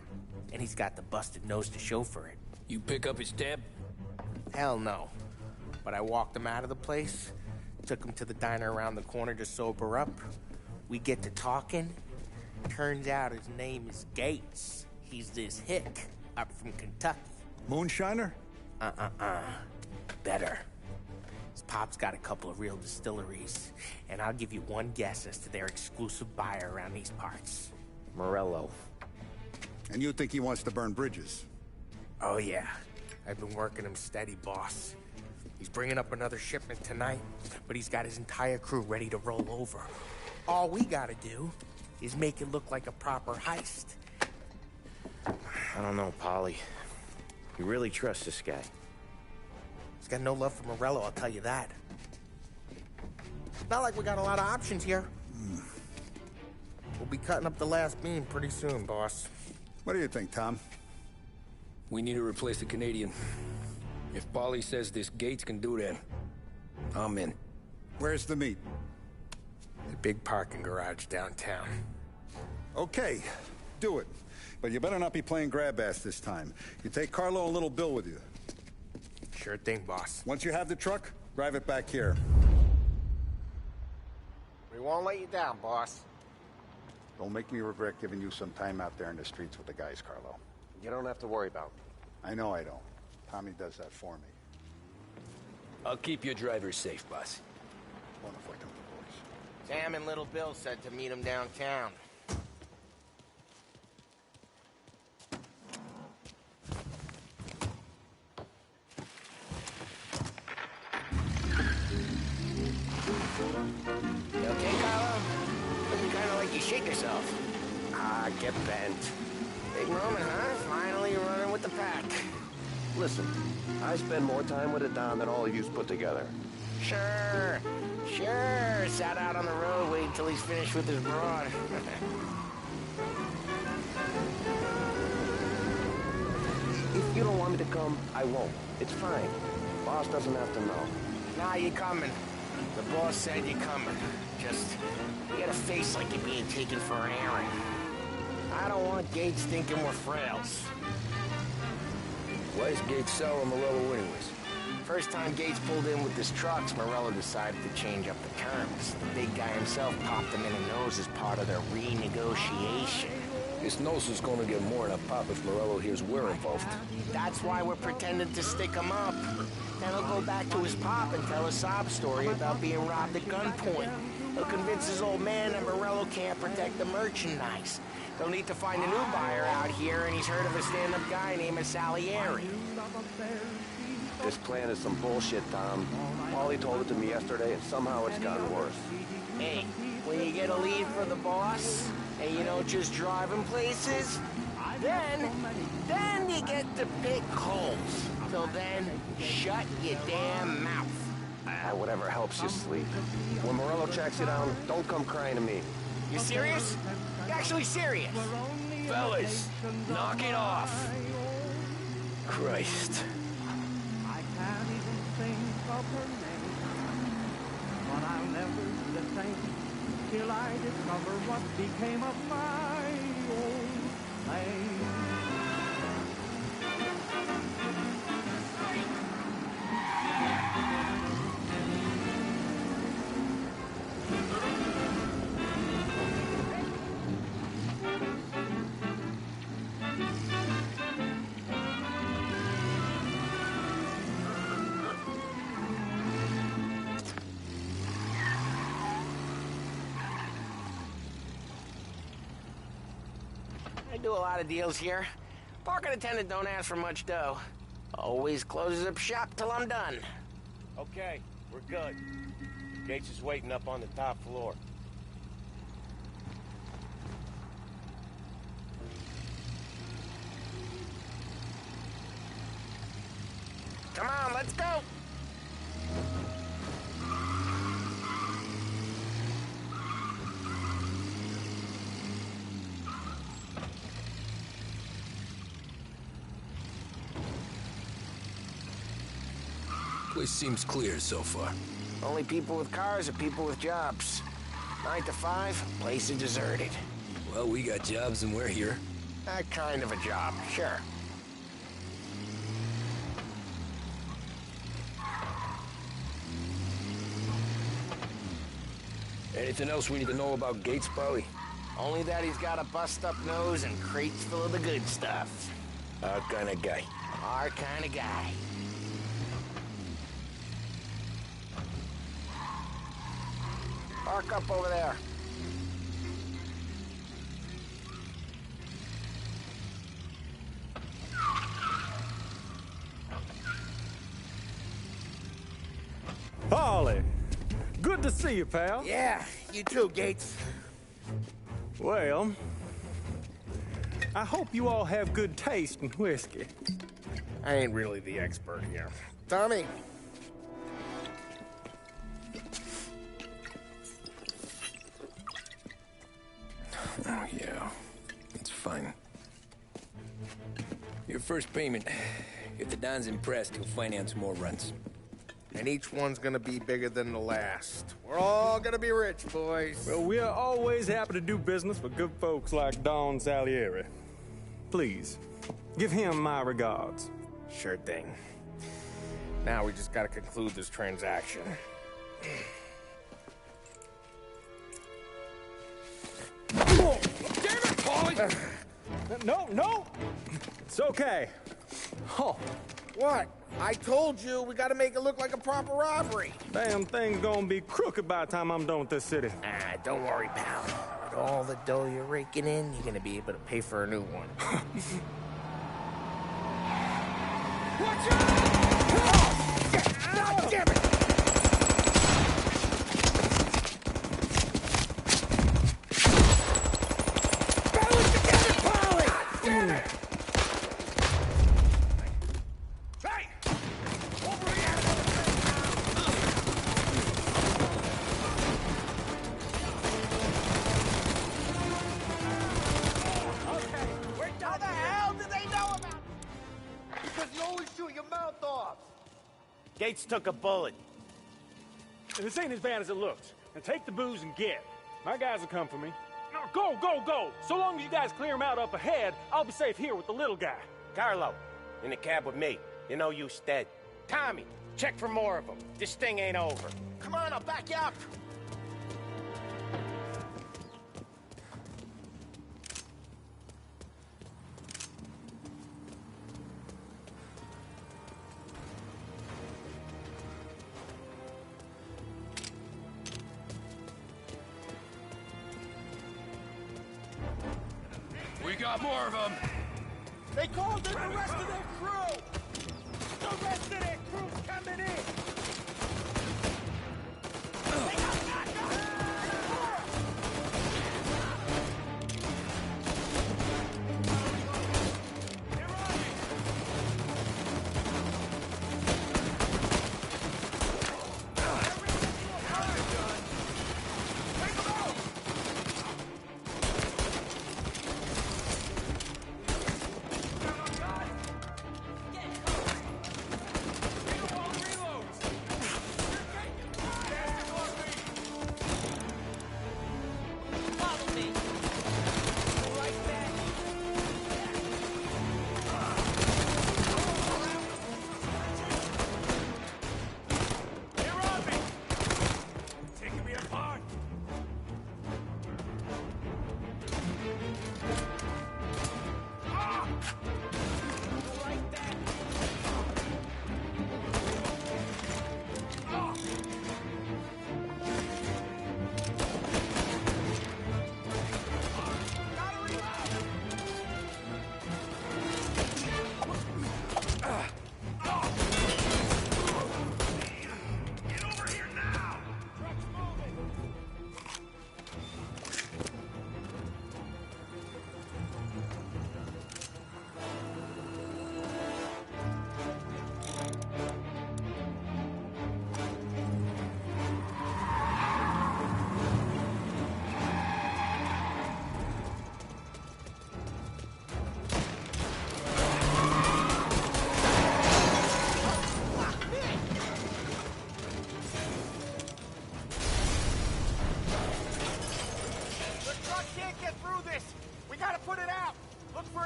And he's got the busted nose to show for it. You pick up his tab? Hell no. But I walked him out of the place, took him to the diner around the corner to sober up. We get to talking. Turns out his name is Gates. He's this hick up from Kentucky. Moonshiner? Better. His pop's got a couple of real distilleries, and I'll give you one guess as to their exclusive buyer around these parts. Morello. And you think he wants to burn bridges? Oh, yeah. I've been working him steady, boss. He's bringing up another shipment tonight, but he's got his entire crew ready to roll over. All we gotta do is make it look like a proper heist. I don't know, Polly. You really trust this guy? He's got no love for Morello, I'll tell you that. Not like we got a lot of options here. We'll be cutting up the last beam pretty soon, boss. What do you think, Tom? We need to replace the Canadian. If Polly says this Gates can do that, I'm in. Where's the meet? The big parking garage downtown. Okay, do it. But you better not be playing grab ass this time. You take Carlo and Little Bill with you. Sure thing, boss. Once you have the truck, drive it back here. We won't let you down, boss. Don't make me regret giving you some time out there in the streets with the guys, Carlo. You don't have to worry about me. I know I don't. Tommy does that for me. I'll keep your driver safe, boss. Sam and Little Bill said to meet him downtown. You okay, Carlo? Looking kind of like you shake yourself. Ah, get bent. Big moment, huh? Finally running with the pack. Listen, I spend more time with a Don than all of yous put together. Sure. Sat out on the road waiting till he's finished with his broad. If you don't want me to come, I won't. It's fine. Boss doesn't have to know. Nah, you coming. The boss said you're coming. Just, you got a face like you're being taken for an errand. I don't want Gates thinking we're frails. Why is Gates sour on Morello anyways? First time Gates pulled in with his trucks, Morello decided to change up the terms. The big guy himself popped him in the nose as part of their renegotiation. His nose is gonna get more than a pop if Morello hears we're involved. That's why we're pretending to stick him up. Then he'll go back to his pop and tell a sob story about being robbed at gunpoint. He'll convince his old man that Morello can't protect the merchandise. They'll need to find a new buyer out here, and he's heard of a stand-up guy named Salieri. This plan is some bullshit, Tom. Paulie told it to me yesterday, and somehow it's gotten worse. Hey, when you get a lead for the boss, and you don't just drive him places, then you get to pick holes. Till then, shut your damn mouth. Whatever helps you sleep. When Morello tracks you down, don't come crying to me. You serious? You actually serious? Fellas, knock it off. Christ. I can't even think of her name, but I'll never be the same till I discover what became of my old flame. I do a lot of deals here. Parking attendant don't ask for much dough. Always closes up shop till I'm done. Okay, we're good. Gates is waiting up on the top floor. Come on, let's go! Place seems clear so far. Only people with cars are people with jobs. 9 to 5, place is deserted. Well, we got jobs and we're here. That kind of a job, sure. Anything else we need to know about Gates, Paulie? Only that he's got a bust-up nose and crates full of the good stuff. Our kind of guy. Our kind of guy. Park up over there. Paulie, good to see you, pal. Yeah, you too, Gates. Well, I hope you all have good taste in whiskey. I ain't really the expert here. Tommy. Oh, yeah. It's fine. Your first payment. If the Don's impressed, he'll finance more runs. And each one's gonna be bigger than the last. We're all gonna be rich, boys. Well, we are always happy to do business with good folks like Don Salieri. Please, give him my regards. Sure thing. Now we just gotta conclude this transaction. Oh, damn it, Paulie! No! It's okay. Oh. What? I told you, we gotta make it look like a proper robbery. Damn thing's gonna be crooked by the time I'm done with this city. Ah, don't worry, pal. With all the dough you're raking in, you're gonna be able to pay for a new one. Watch out! God damn it! Balance together, Paulie! Damn it! Gates took a bullet. This ain't as bad as it looks. Now take the booze and get. My guys will come for me. Now go, go, go! So long as you guys clear him out up ahead, I'll be safe here with the little guy. Carlo, in the cab with me. You know you stead. Tommy, check for more of them. This thing ain't over. Come on, I'll back you up. We got more of them. They called in the rest of their crew. The rest of their crew's coming in.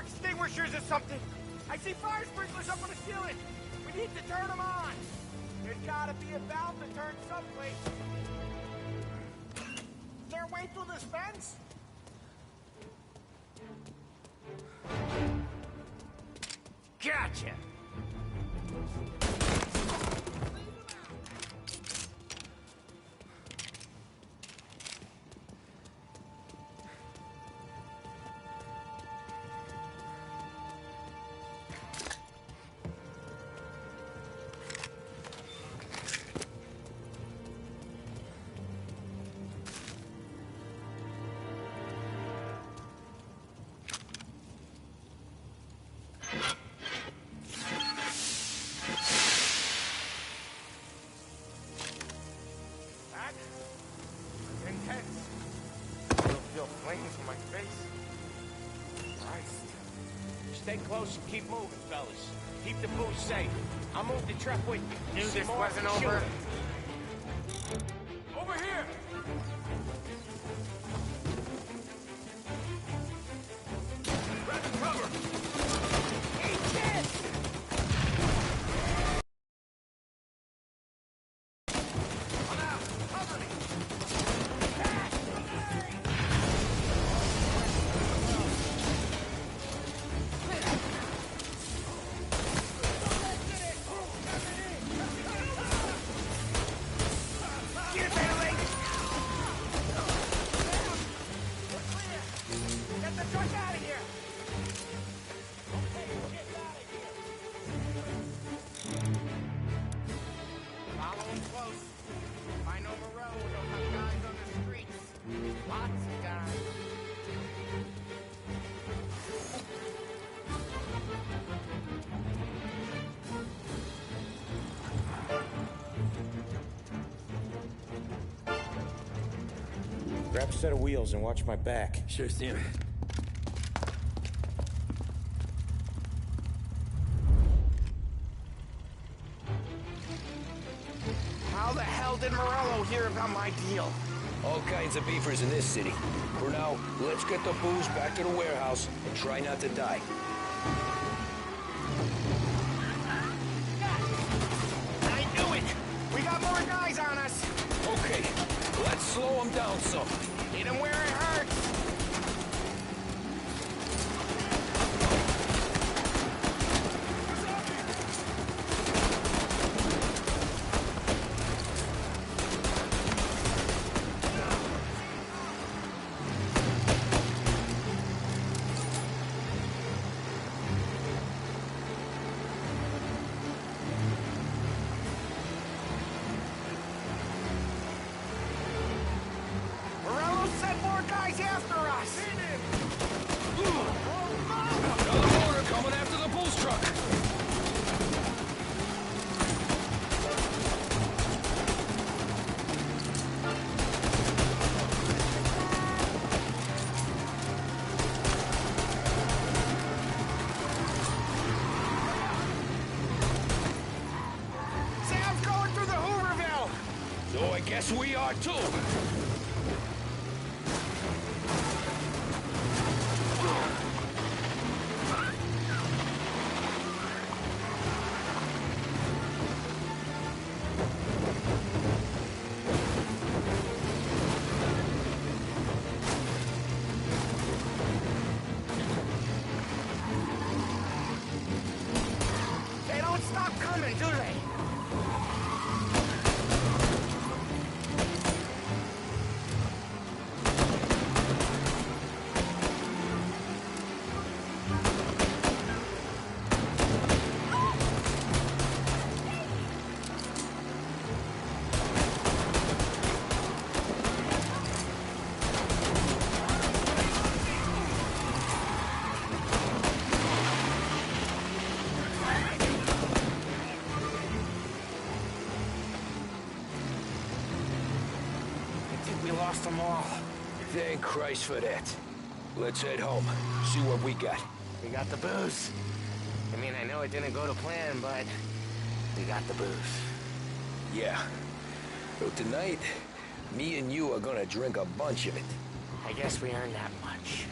Extinguishers or something. I see fire sprinklers up on the ceiling. We need to turn them on. There's gotta be a valve to turn someplace. Is there a way through this fence? Gotcha. Flames on my face. Christ. Stay close and keep moving, fellas. Keep the booth safe. I'll move the truck with you. Knew this wasn't over. Over here! Grab the cover! Eat this! I'm out! Cover me! Grab a set of wheels and watch my back. Sure thing. How the hell did Morello hear about my deal? All kinds of beefers in this city. For now, let's get the booze back to the warehouse and try not to die. I knew it! We got more guys on us! Okay, let's slow them down some. Hit him where it hurts! Guess we are too. They don't stop coming, do they? Lost them all. Thank Christ for that. Let's head home, see what we got. We got the booze. I mean, I know it didn't go to plan, but we got the booze. Yeah. So tonight, me and you are gonna drink a bunch of it. I guess we earned that much.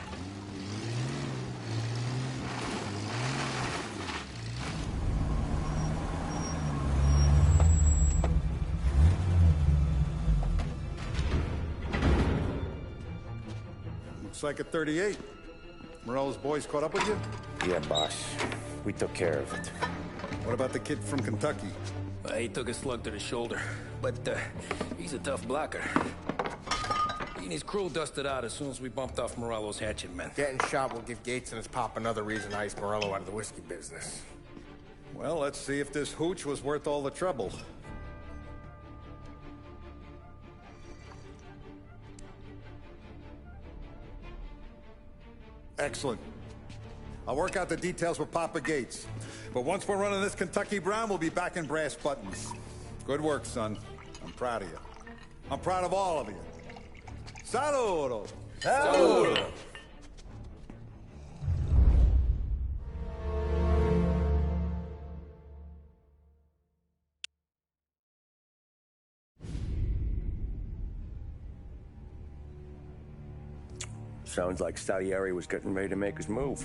Looks like a 38. Morello's boys caught up with you? Yeah, boss. We took care of it. What about the kid from Kentucky? He took a slug to the shoulder, but he's a tough blocker. He and his crew dusted out as soon as we bumped off Morello's hatchet men. Getting shot will give Gates and his pop another reason to ice Morello out of the whiskey business. Well, let's see if this hooch was worth all the trouble. Excellent. I'll work out the details with Papa Gates. But once we're running this Kentucky Brown, we'll be back in brass buttons. Good work, son. I'm proud of you. I'm proud of all of you. Saludo! Saludo! Sounds like Salieri was getting ready to make his move.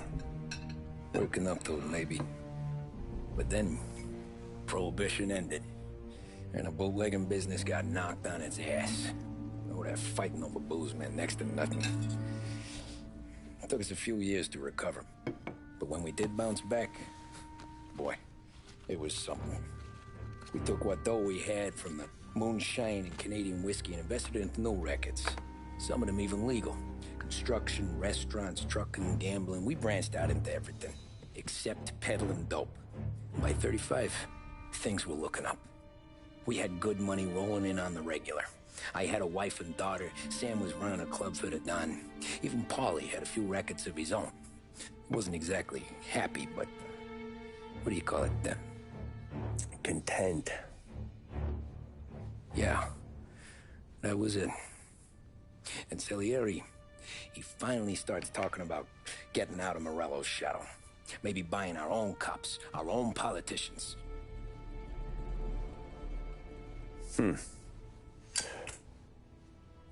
Working up to it, maybe. But then, Prohibition ended. And the bootlegging business got knocked on its ass. Oh, that fighting over booze meant next to nothing. It took us a few years to recover. But when we did bounce back, boy, it was something. We took what dough we had from the moonshine and Canadian whiskey and invested it into new rackets. Some of them even legal. Construction, restaurants, trucking, gambling. We branched out into everything, except peddling dope. By 35, things were looking up. We had good money rolling in on the regular. I had a wife and daughter. Sam was running a club for the Don. Even Paulie had a few rackets of his own. Wasn't exactly happy, but what do you call it? Content. Yeah, that was it. And Salieri, he finally starts talking about getting out of Morello's shadow. Maybe buying our own cops, our own politicians.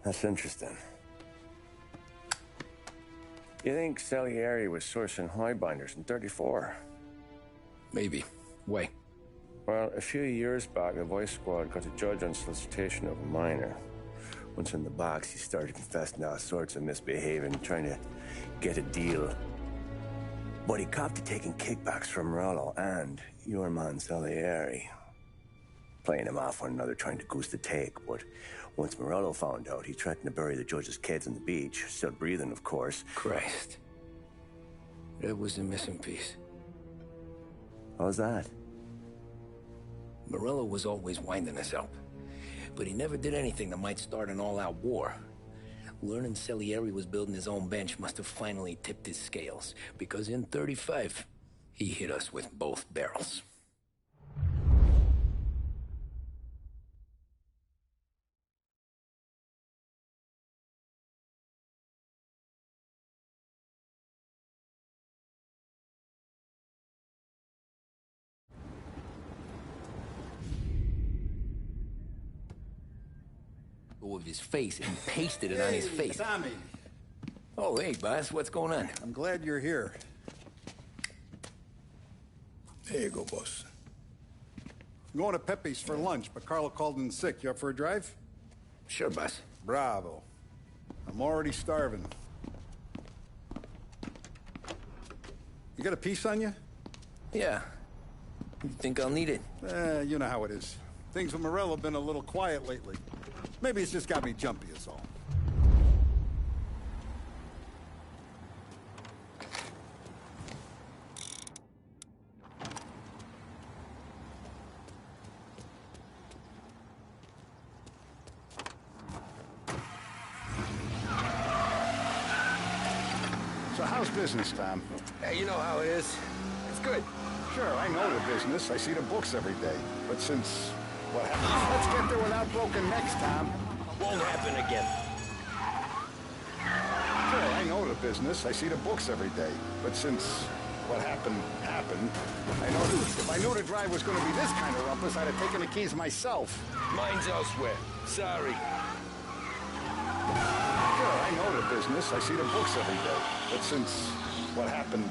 That's interesting. You think Salieri was sourcing highbinders in 34? Maybe. Why? Well, a few years back, the Vice Squad got a judge on solicitation of a minor. Once in the box, he started confessing all sorts of misbehaving, trying to get a deal. But he copped to taking kickbacks from Morello and your man Salieri. Playing him off one another, trying to goose the take. But once Morello found out, he threatened to bury the judge's kids on the beach. Still breathing, of course. Christ. That was the missing piece. How's that? Morello was always winding us up. But he never did anything that might start an all-out war. Learning Salieri was building his own bench must have finally tipped his scales. Because in 35, he hit us with both barrels. Of his face and pasted it on his face. Tommy. Oh, hey, boss. What's going on? I'm glad you're here. There you go, boss. I'm going to Pepe's for lunch, but Carlo called in sick. You up for a drive? Sure, boss. Bravo. I'm already starving. You got a piece on you? Yeah. You think I'll need it? You know how it is. Things with Morello have been a little quiet lately. Maybe it's just got me jumpy, is all. So how's business, Tom? Hey, you know how it is. It's good. Sure, I know the business. I see the books every day. But since what happened? Let's get there without broken necks, Tom. Won't happen again. Sure, I know the business. I see the books every day. But since what happened, I know if I knew the drive was going to be this kind of rumpus, I'd have taken the keys myself. Mine's elsewhere. Sorry. Sure, I know the business. I see the books every day. But since what happened,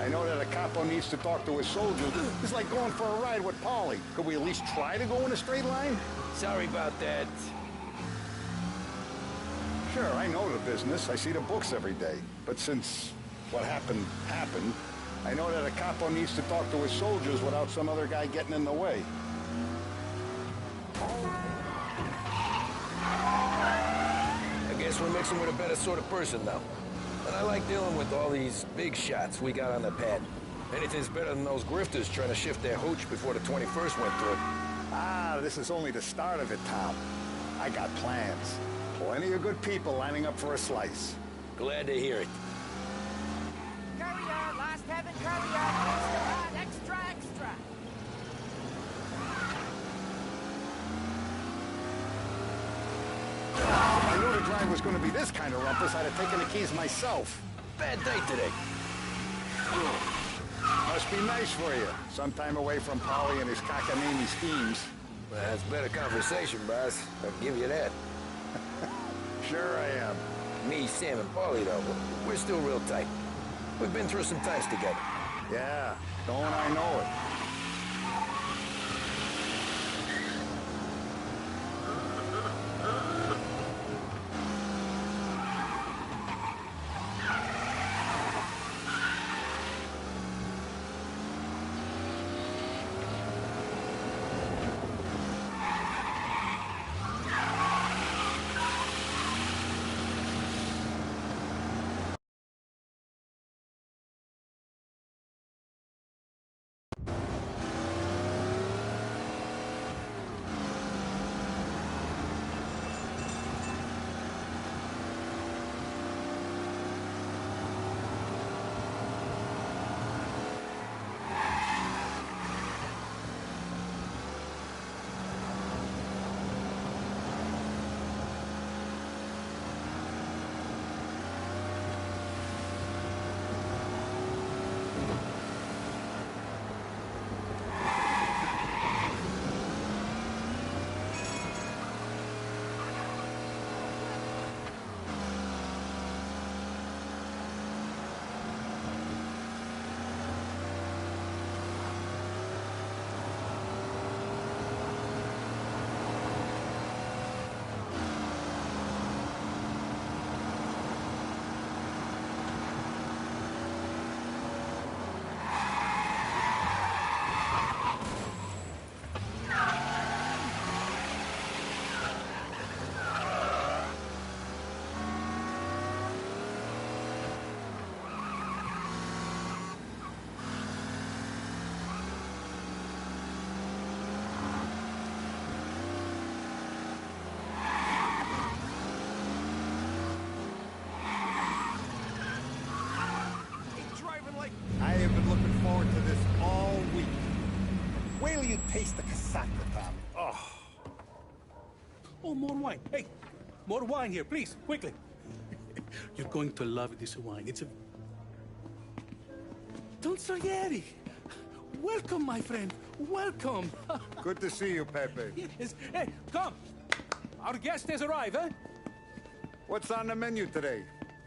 I know that a capo needs to talk to his soldiers. It's like going for a ride with Paulie. Could we at least try to go in a straight line? Sorry about that. Sure, I know the business. I see the books every day. But since what happened, I know that a capo needs to talk to his soldiers without some other guy getting in the way. I guess we're mixing with a better sort of person now. And I like dealing with all these big shots we got on the pad. Anything's better than those grifters trying to shift their hooch before the 21st went through. Ah, this is only the start of it, Tom. I got plans. Plenty of good people lining up for a slice. Glad to hear it. Courier, last heaven, courier, extra hot, extra, extra. If I knew the drive was going to be this kind of rumpus, I'd have taken the keys myself. Bad day today. Must be nice for you. Some time away from Paulie and his cockamamie schemes. Well, that's better conversation, boss. I'll give you that. Sure I am. Me, Sam, and Paulie, though, we're still real tight. We've been through some times together. Yeah, don't I know it. you taste the casaca, Tom. Oh. Oh, more wine. Hey, more wine here, please, quickly. You're going to love this wine. It's a... Don Salieri. Welcome, my friend. Welcome. Good to see you, Pepe. Yes. Hey, come. Our guest has arrived, eh? What's on the menu today?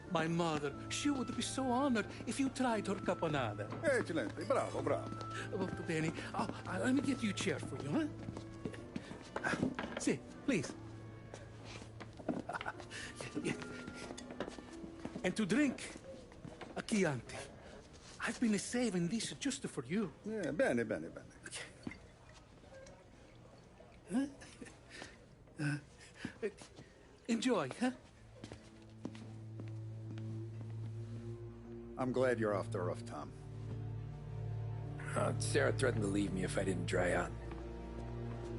My mother, she would be so honored if you tried her caponata. Excelente, bravo, bravo. Molto bene. Oh, let me get you a chair for you, huh? See, please. Yeah. And to drink, a Chianti. I've been saving this just for you. Yeah, bene, bene, bene. Huh? Enjoy, huh? I'm glad you're off the roof, Tom. Sarah threatened to leave me if I didn't dry out.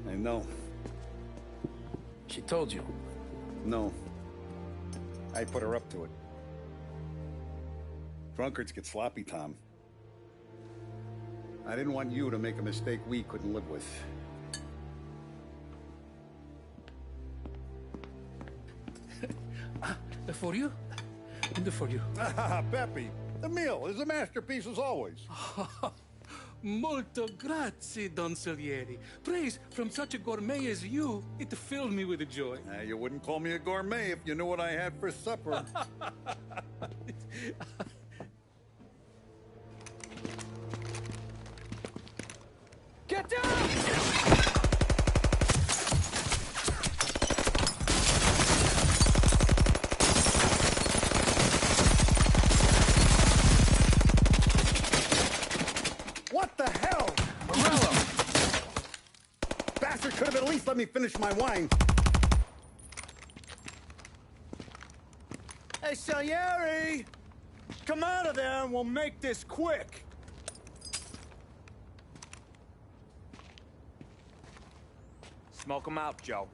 I know. She told you? No. I put her up to it. Drunkards get sloppy, Tom. I didn't want you to make a mistake we couldn't live with. For you? And for you. Pepe, the meal is a masterpiece as always. Molto grazie, Don Salieri. Praise from such a gourmet as you, it filled me with joy. You wouldn't call me a gourmet if you knew what I had for supper. Get down! What the hell? Morello! Bastard could have at least let me finish my wine. Hey, Salieri! Come out of there and we'll make this quick. Smoke them out, Joe.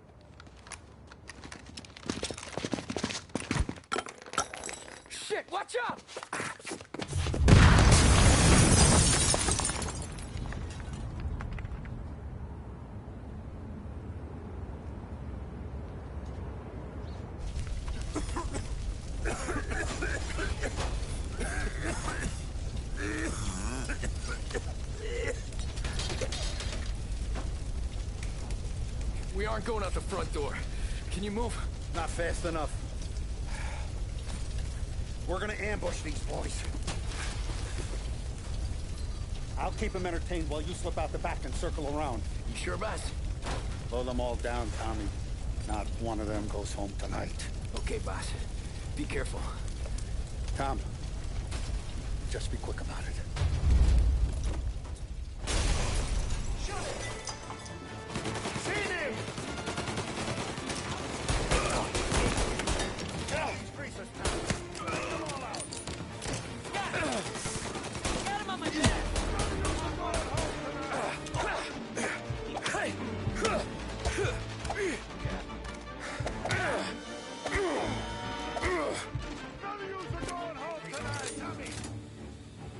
Shit, watch out! We aren't going out the front door. Can you move? Not fast enough. We're gonna ambush these boys. I'll keep them entertained while you slip out the back and circle around. You sure, boss? Blow them all down, Tommy. Not one of them goes home tonight. Okay, boss. Be careful. Tom, just be quick about it.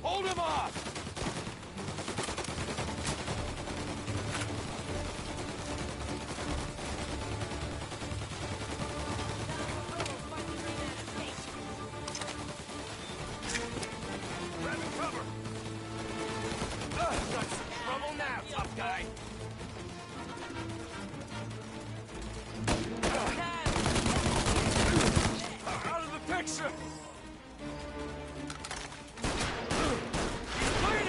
Hold him off! Grab cover! Got some trouble now, tough guy! Out of the picture! He's bleeding!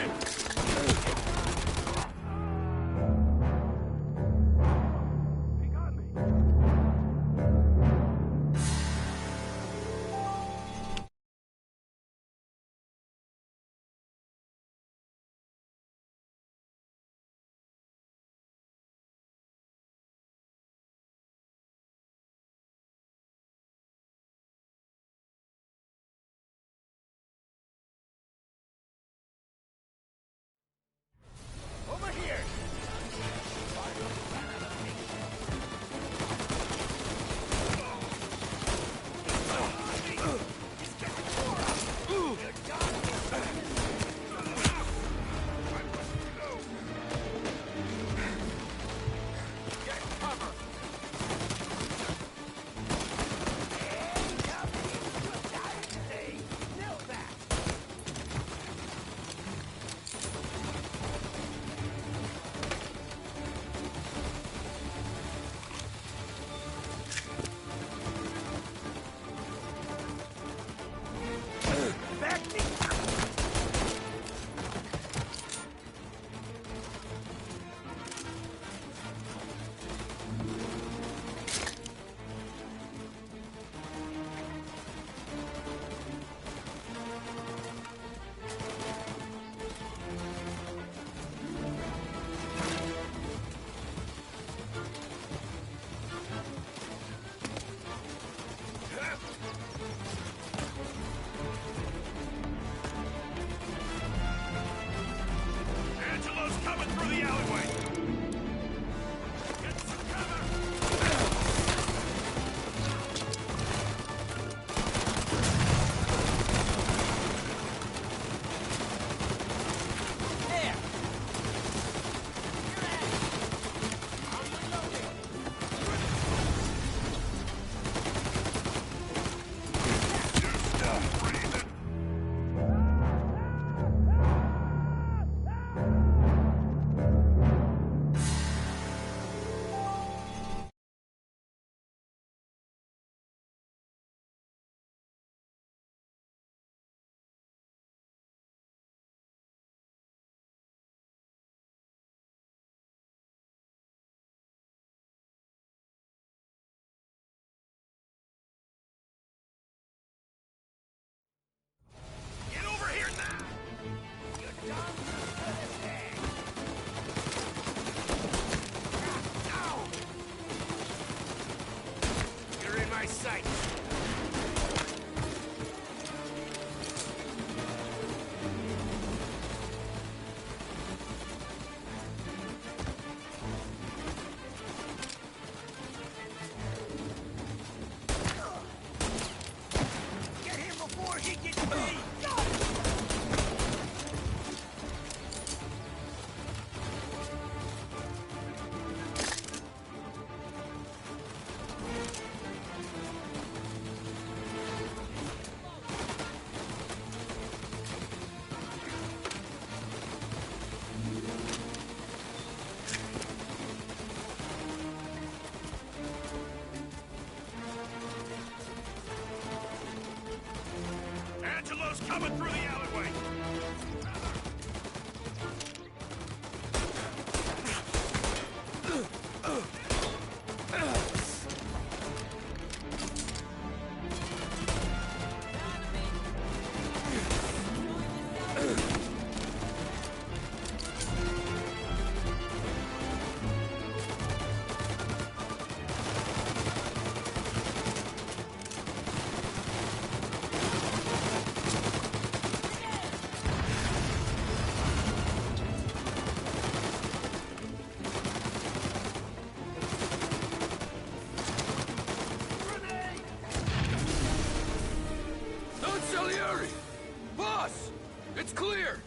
It's clear!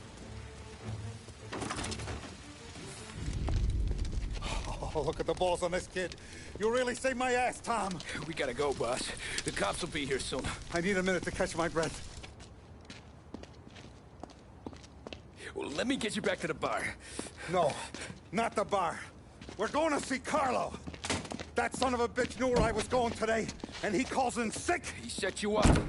Oh, look at the balls on this kid. You really saved my ass, Tom. We gotta go, boss. The cops will be here soon. I need a minute to catch my breath. Well, let me get you back to the bar. No, not the bar. We're going to see Carlo. That son of a bitch knew where I was going today, and he calls in sick. He set you up.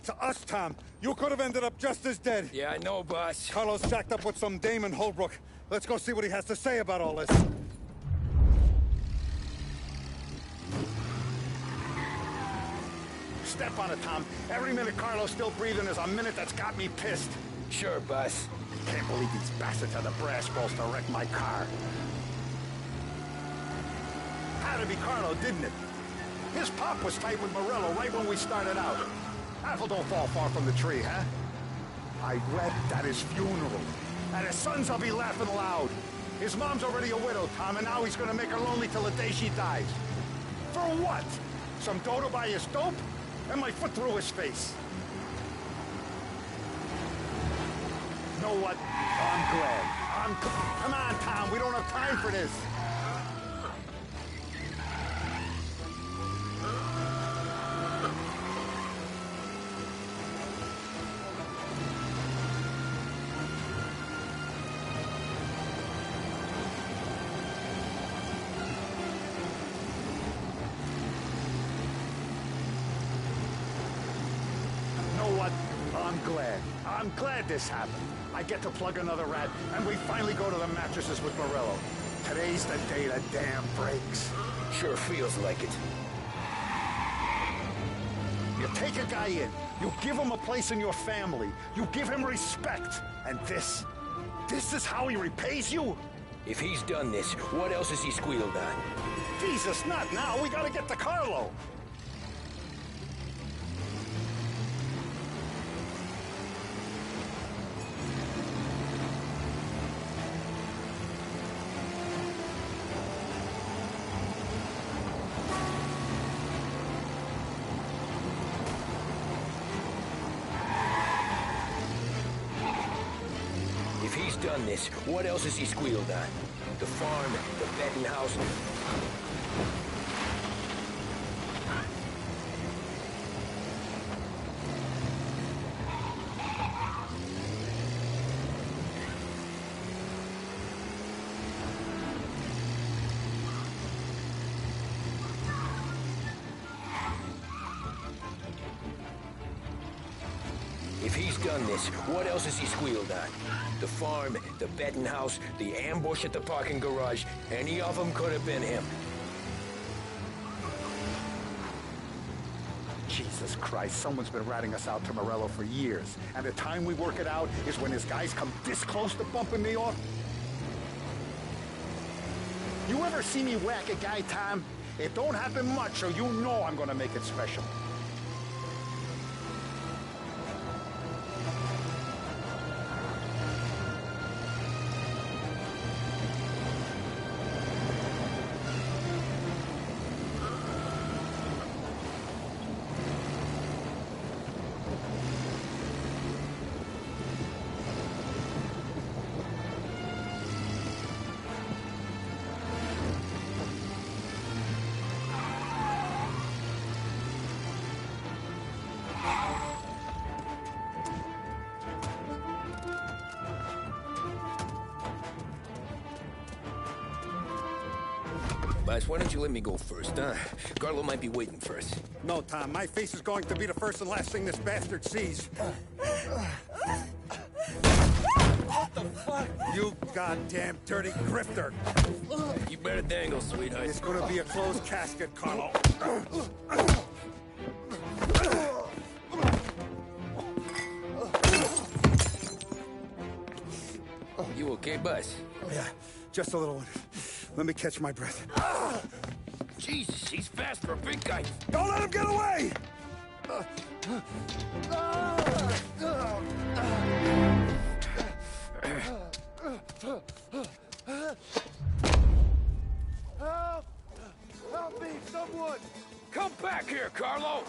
To us, Tom. You could have ended up just as dead. Yeah, I know, boss. Carlo's shacked up with some dame in Holbrook. Let's go see what he has to say about all this. Step on it, Tom. Every minute Carlo's still breathing is a minute that's got me pissed. Sure, boss. Can't believe these bastards had the brass balls to wreck my car. Had to be Carlo, didn't it? His pop was tight with Morello right when we started out. Apple don't fall far from the tree, huh? I wept at his funeral. At his sons, I'll be laughing loud. His mom's already a widow, Tom, and now he's gonna make her lonely till the day she dies. For what? Some dodo by his dope? And my foot through his face. You know what? I'm glad. Come on, Tom, we don't have time for this. I'm glad this happened. I get to plug another rat, and we finally go to the mattresses with Morello. Today's the day the dam breaks. Sure feels like it. You take a guy in, you give him a place in your family, you give him respect, and this is how he repays you? If he's done this, what else has he squealed on? Jesus, not now. We gotta get to Carlo. If he's done this, what else has he squealed on? The farm, the betting house. If he's done this, what else has he squealed on? The farm, the betting house, the ambush at the parking garage. Any of them could have been him. Jesus Christ, someone's been ratting us out to Morello for years. And the time we work it out is when his guys come this close to bumping me off. You ever see me whack a guy, Tom? It don't happen much, so you know I'm gonna make it special. Boss, why don't you let me go first, huh? Carlo might be waiting for us. No, Tom. My face is going to be the first and last thing this bastard sees. What the fuck? You goddamn dirty grifter. You better dangle, sweetheart. It's gonna be a closed casket, Carlo. You okay, boss? Yeah, just a little one. Let me catch my breath. Jesus, he's fast for a big guy. Don't let him get away! Help! Help me, someone! Come back here, Carlo!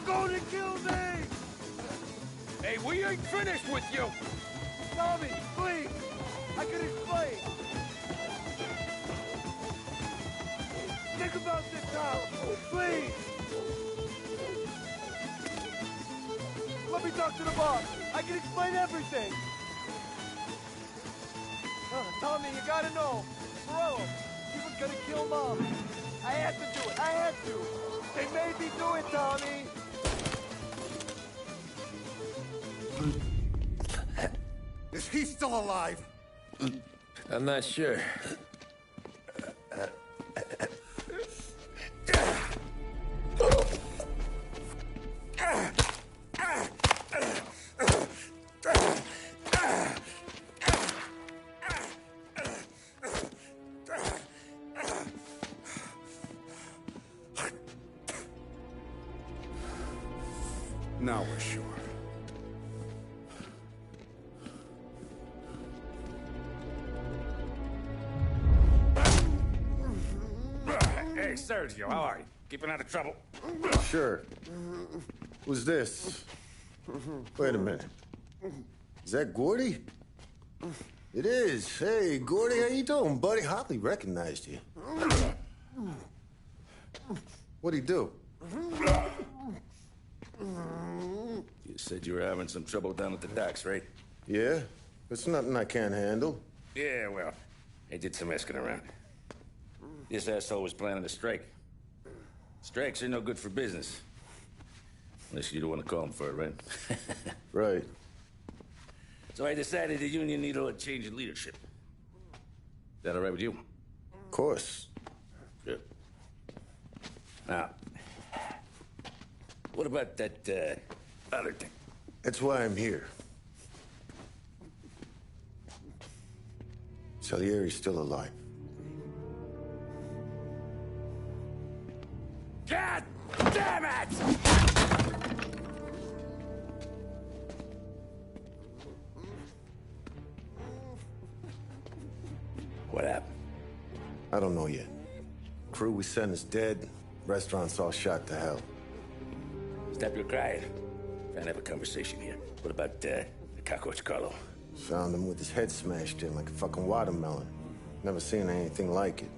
They're going to kill me! Hey, we ain't finished with you! Tommy, please! I can explain! Think about this now! Please! Let me talk to the boss! I can explain everything! Tommy, you gotta know! Morello, he was gonna kill Mom! I had to do it! I had to! They made me do it, Tommy! Is he still alive? I'm not sure. Now we're sure. Hey, Sergio, how are you? Keeping out of trouble? Sure. Who's this? Wait a minute. Is that Gordy? It is. Hey, Gordy, how you doing, buddy? Hardly recognized you. What'd he do? You said you were having some trouble down at the docks, right? Yeah? It's nothing I can't handle. Yeah, well, I did some asking around. This asshole was planning a strike. Strikes are no good for business. Unless you don't want to call him for it, right? Right. So I decided the union needed a change in leadership. Is that all right with you? Of course. Good. Now, what about that, other thing? That's why I'm here. Salieri's still alive. God damn it! What happened? I don't know yet. Crew we sent is dead. Restaurant's all shot to hell. Stop your crying. Trying to have a conversation here. What about, the cockroach Carlo? Found him with his head smashed in like a fucking watermelon. Never seen anything like it.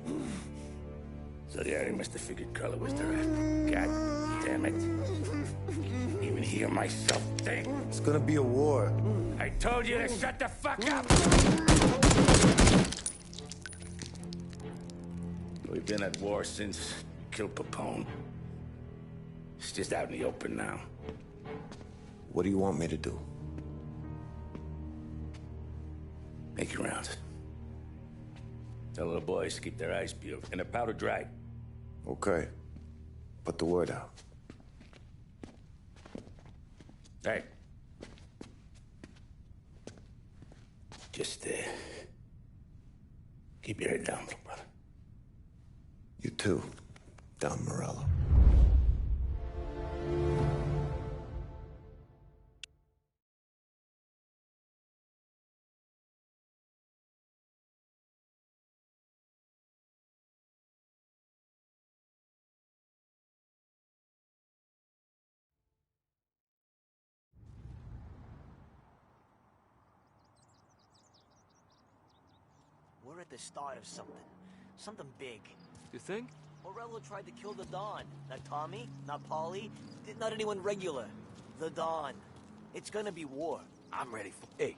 So the area must have figured Carlo was the rat. God damn it. Even hear myself think. It's gonna be a war. I told you to shut the fuck up! We've been at war since killed Capone. It's just out in the open now. What do you want me to do? Make your rounds. Tell little boys to keep their eyes peeled and their powder dry. Okay. Put the word out. Hey. Just, keep your head down, little brother. You too, Don Morello. We're at the start of something. Something big. You think? Morello tried to kill the Don. Not Tommy, not Paulie, not anyone regular. The Don. It's gonna be war. I'm ready for... Hey,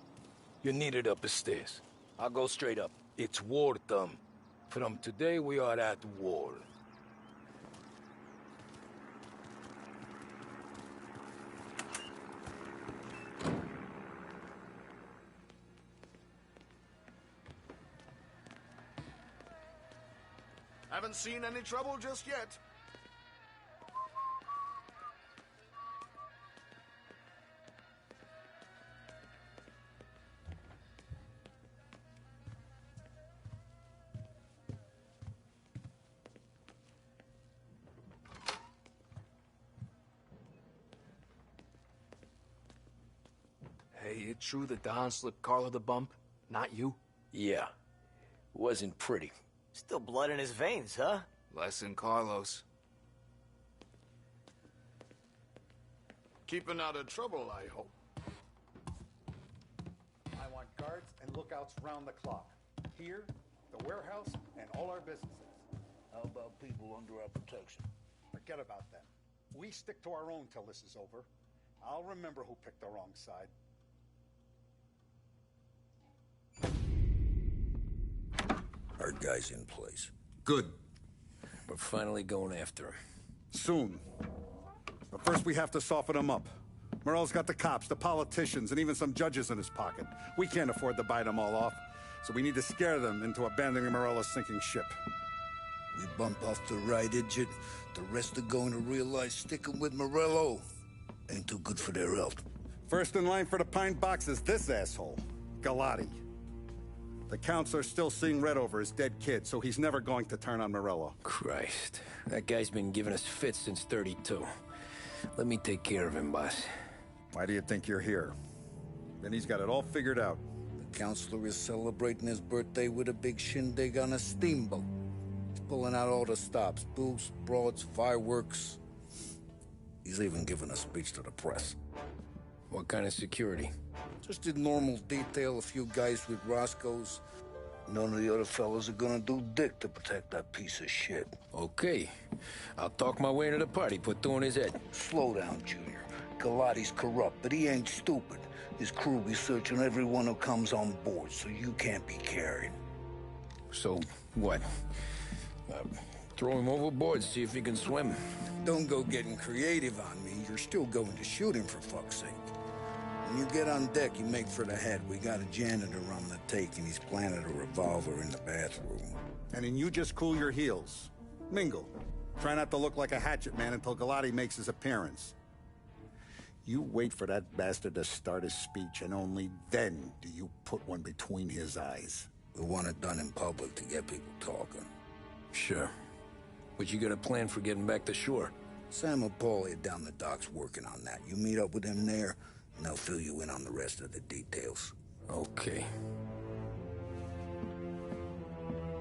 you're needed up the stairs. I'll go straight up. It's war, Thumb. From today, we are at war. Haven't seen any trouble just yet. Hey, it true the Don slipped Carlo the bump? Not you? Yeah. Wasn't pretty. Still blood in his veins, huh? Less than Carlos. Keeping out of trouble, I hope. I want guards and lookouts round the clock. Here, the warehouse, and all our businesses. How about people under our protection? Forget about them. We stick to our own till this is over. I'll remember who picked the wrong side. Our guy's in place. Good. We're finally going after him. Soon. But first we have to soften him up. Morell's got the cops, the politicians, and even some judges in his pocket. We can't afford to bite them all off, so we need to scare them into abandoning Morella's sinking ship. We bump off the right idiot. The rest are going to realize sticking with Morello ain't too good for their health. First in line for the pine box is this asshole, Galati. The counts are still seeing red over his dead kid, so he's never going to turn on Morello. Christ. That guy's been giving us fits since 32. Let me take care of him, boss. Why do you think you're here? Then he's got it all figured out. The counselor is celebrating his birthday with a big shindig on a steamboat. He's pulling out all the stops, booze, broads, fireworks. He's even giving a speech to the press. What kind of security? Just a normal detail, a few guys with Roscoe's. None of the other fellas are gonna do dick to protect that piece of shit. Okay. I'll talk my way into the party, put two in his head. Slow down, Junior. Galati's corrupt, but he ain't stupid. His crew be searching everyone who comes on board, so you can't be carried. So, what? Throw him overboard, see if he can swim. Don't go getting creative on me. You're still going to shoot him, for fuck's sake. When you get on deck, you make for the head. We got a janitor on the take, and he's planted a revolver in the bathroom. And then you just cool your heels. Mingle. Try not to look like a hatchet man until Galati makes his appearance. You wait for that bastard to start his speech, and only then do you put one between his eyes. We want it done in public to get people talking. Sure. But you got a plan for getting back to shore? Sam and Paulie are down the docks working on that. You meet up with them there, and they'll fill you in on the rest of the details. Okay.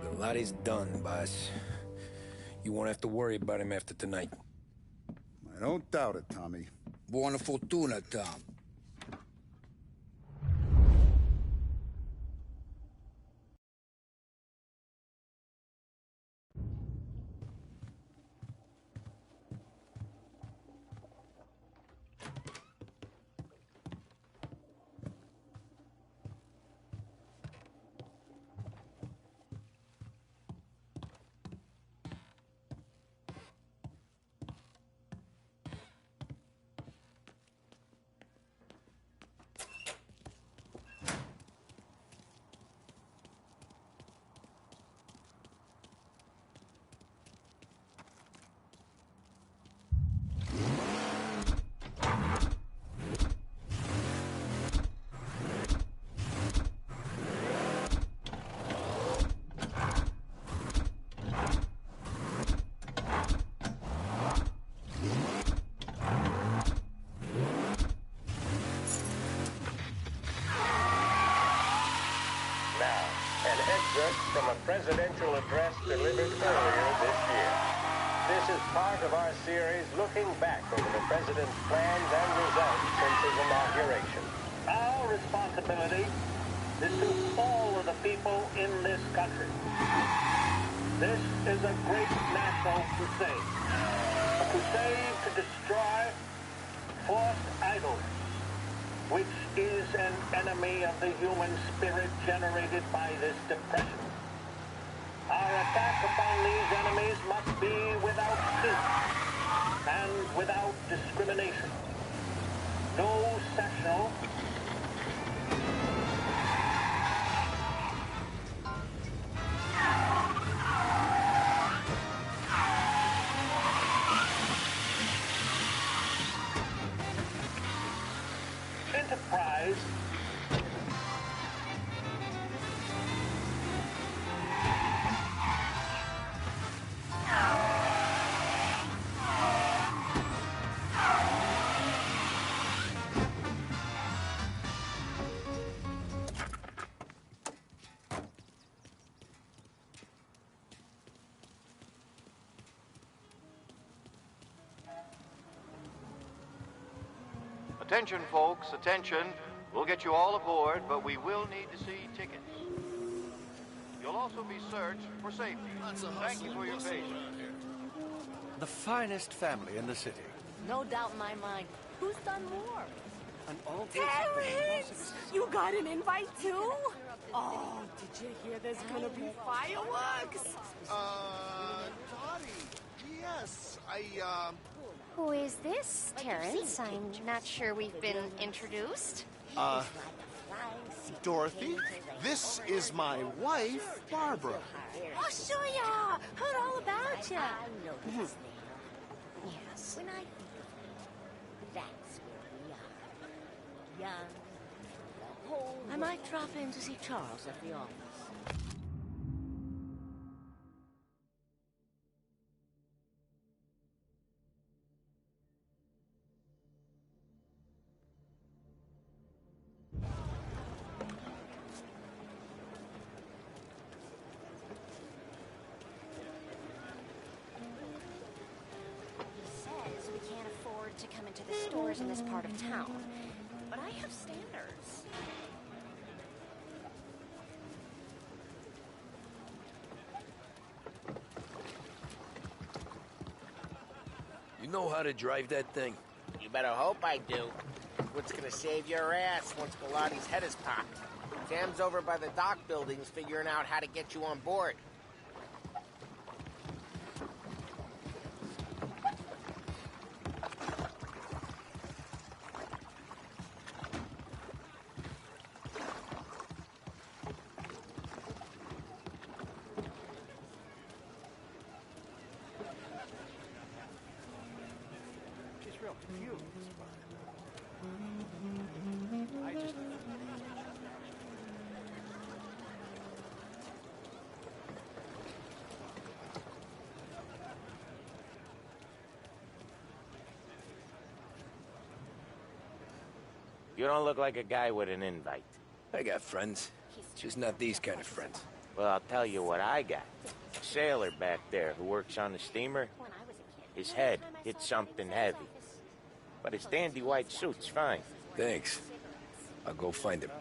Galati's done, boss. You won't have to worry about him after tonight. I don't doubt it, Tommy. Buona fortuna, Tom. From a presidential address delivered earlier this year. This is part of our series looking back over the president's plans and results since his inauguration. Our responsibility is to all of the people in this country. This is a great national crusade. A crusade to destroy false idols, which is an enemy of the human spirit generated by this depression. Our attack upon these enemies must be without cease and without discrimination. No sectional enterprise Attention, folks, attention. We'll get you all aboard, but we will need to see tickets. You'll also be searched for safety. Thank you for your patience. The finest family in the city. No doubt in my mind. Who's done more? An all Terrence! You got an invite too? Oh, did you hear there's gonna be fireworks? Dottie, yes, Who is this, Terrence? I'm not sure we've been introduced. Dorothy, this is my wife, Barbara. Oh, sure ya! Heard all about ya. Yes. When I think of it, that's where we are. Young, the whole... I might drop in to see Charles at the office. To come into the stores in this part of town, but I have standards. You know how to drive that thing? You better hope I do. What's gonna save your ass once Galati's head is popped? Sam's over by the dock buildings figuring out how to get you on board. You don't look like a guy with an invite. I got friends. Just not these kind of friends. Well, I'll tell you what I got. A sailor back there who works on the steamer. His head hit something heavy. But his dandy white suit's fine. Thanks. I'll go find him.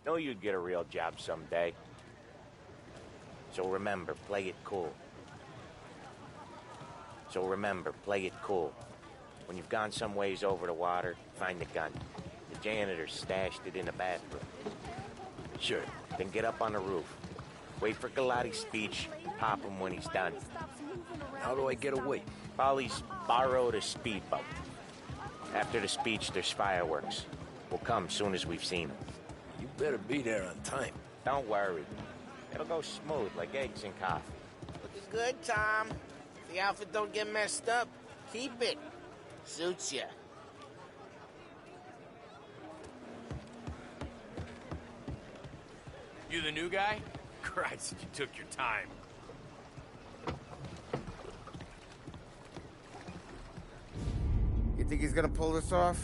Know you'd get a real job someday. So remember, play it cool. Play it cool. When you've gone some ways over the water, find the gun. The janitor stashed it in the bathroom. Sure. Then get up on the roof. Wait for Galati's speech, pop him when he's done. How do I get away? Polly's borrowed a speedboat. After the speech, there's fireworks. We'll come soon as we've seen them. You better be there on time. Don't worry. It'll go smooth like eggs and coffee. Looking good, Tom. If the outfit don't get messed up, keep it. Suits ya. You the new guy? Christ, you took your time. You think he's gonna pull this off?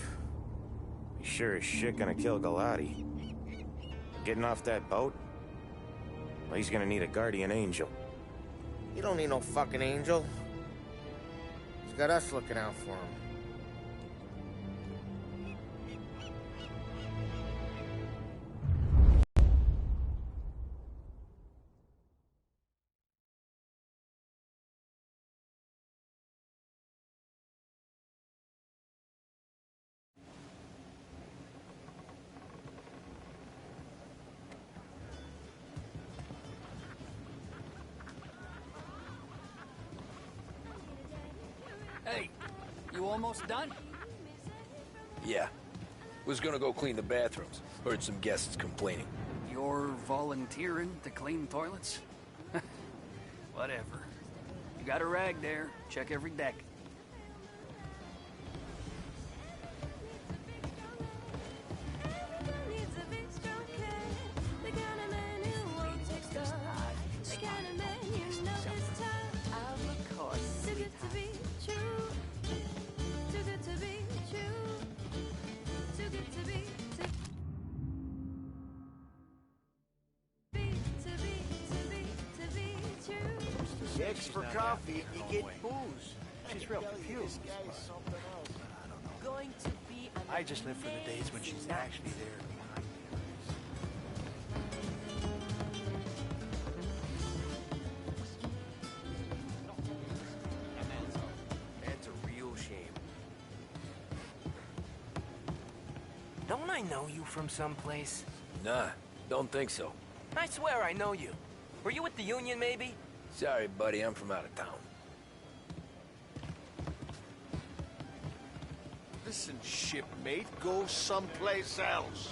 He's sure as shit gonna kill Galati. Getting off that boat? Well, he's gonna need a guardian angel. You don't need no fucking angel. He's got us looking out for him. You almost done? Yeah. Was gonna go clean the bathrooms. Heard some guests complaining. You're volunteering to clean toilets? Whatever. You got a rag there. Check every deck. X for coffee, you get booze. She's real confused. Going to be I just live for the days when she's actually there. That's a real shame. Don't I know you from someplace? Nah, don't think so. I swear I know you. Were you at the Union, maybe? Sorry, buddy, I'm from out of town. Listen, shipmate, go someplace else.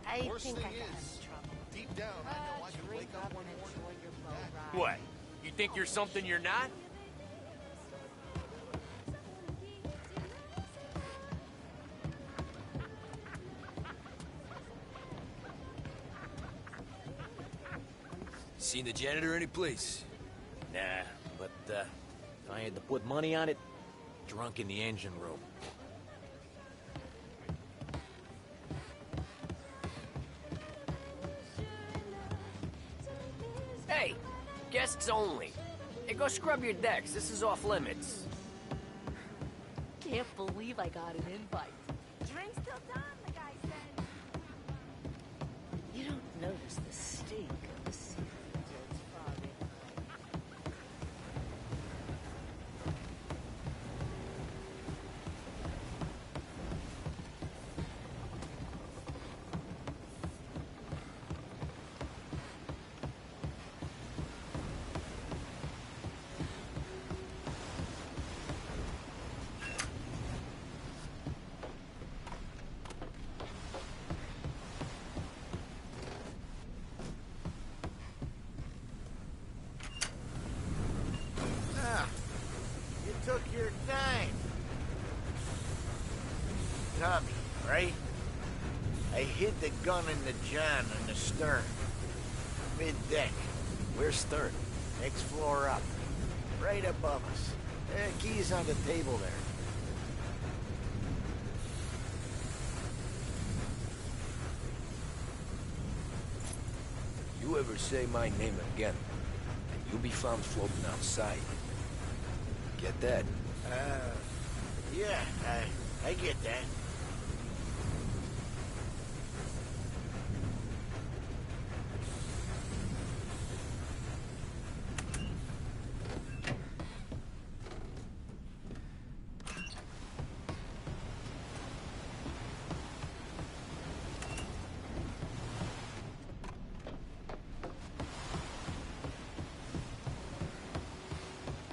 I Worst think thing I got him is, in trouble. deep down, I know I can wake up one morning. What? You think you're something you're not? Seen the janitor any place? Nah, but if I had to put money on it, drunk in the engine room. Hey, guests only. Hey, go scrub your decks. This is off limits. Can't believe I got an invite. Drinks till dawn, the guy said. You don't notice the stink of the sea until it's far behind. You took your time. Tommy, right? I hid the gun in the John on the stern. Mid-deck. Where's stern? Next floor up. Right above us. Keys on the table there. You ever say my name again, and you'll be found floating outside. Get that? Yeah, I get that.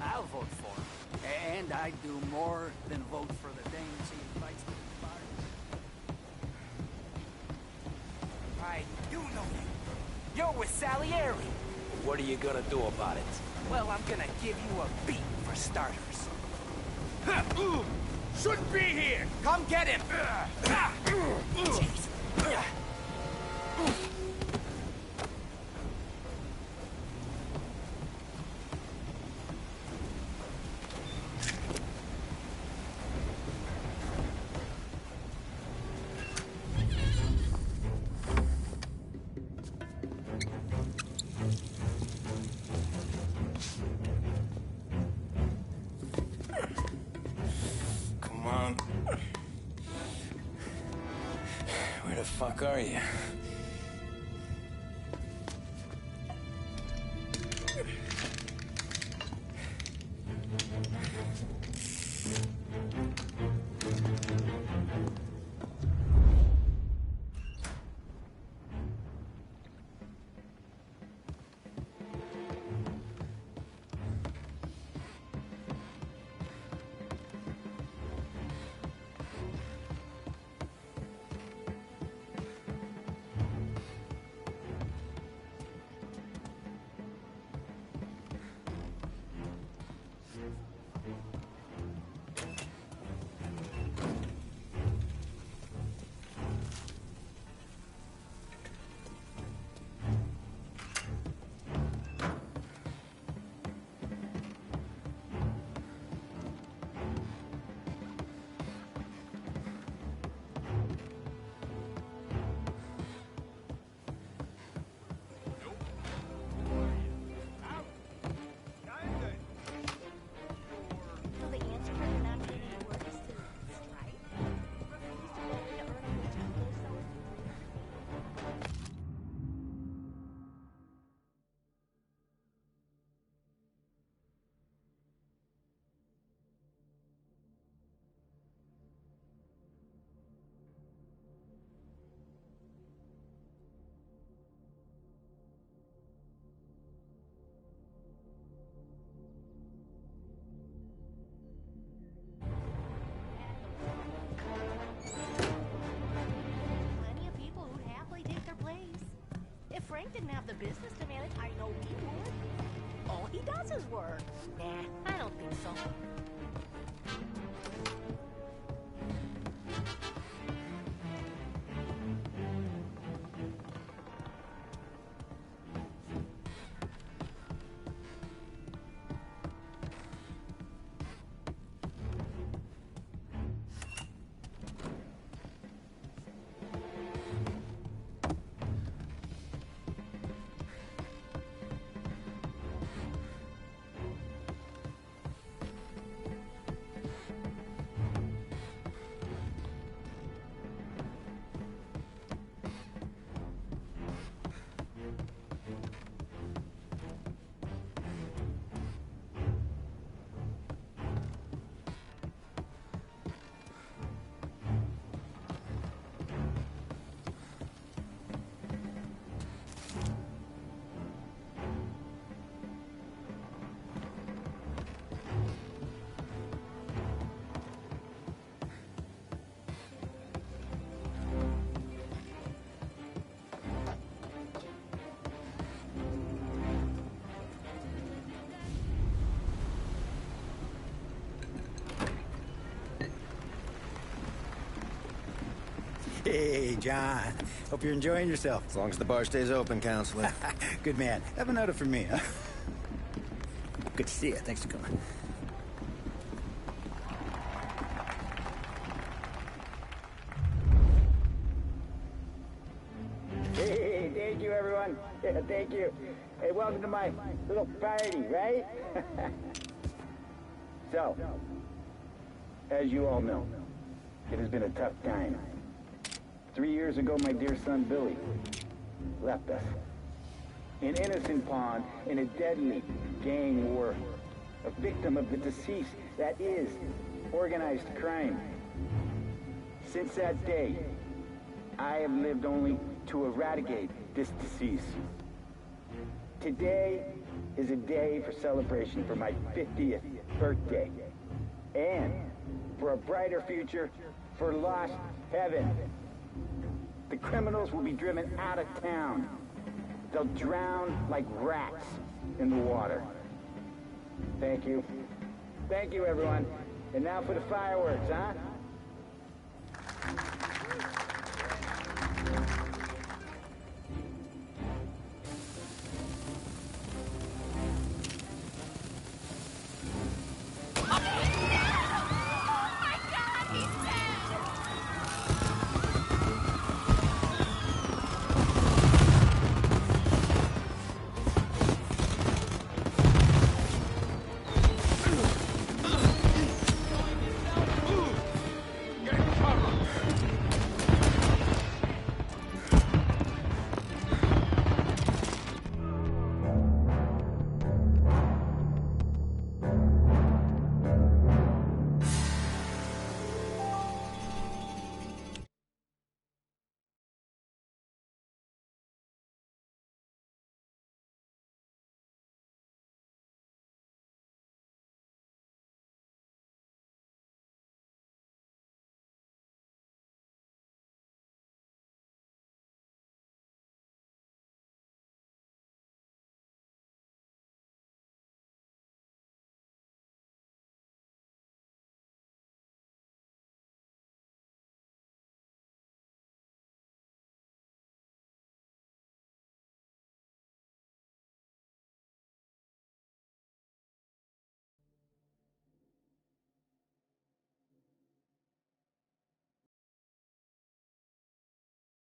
I'll vote for him. And I'd do more than vote for the dames he invites to the party. I do know you. You're with Salieri. What are you gonna do about it? Well, I'm gonna give you a beat for starters. Shouldn't be here! Come get him! Jeez. Come on. Where the fuck are you? excuses were. Nah, I don't think so. Hey, John. Hope you're enjoying yourself. As long as the bar stays open, counselor. Good man. Have another for me, huh? Good to see you. Thanks for coming. Hey, thank you, everyone. Yeah, thank you. Hey, welcome to my little party, right? So, as you all know, it has been a tough time. 3 years ago, my dear son, Billy, left us. An innocent pawn in a deadly gang war. A victim of the deceased that is organized crime. Since that day, I have lived only to eradicate this disease. Today is a day for celebration for my 50th birthday. And for a brighter future for lost heaven. The criminals will be driven out of town. They'll drown like rats in the water. Thank you. Thank you, everyone. And now for the fireworks, huh?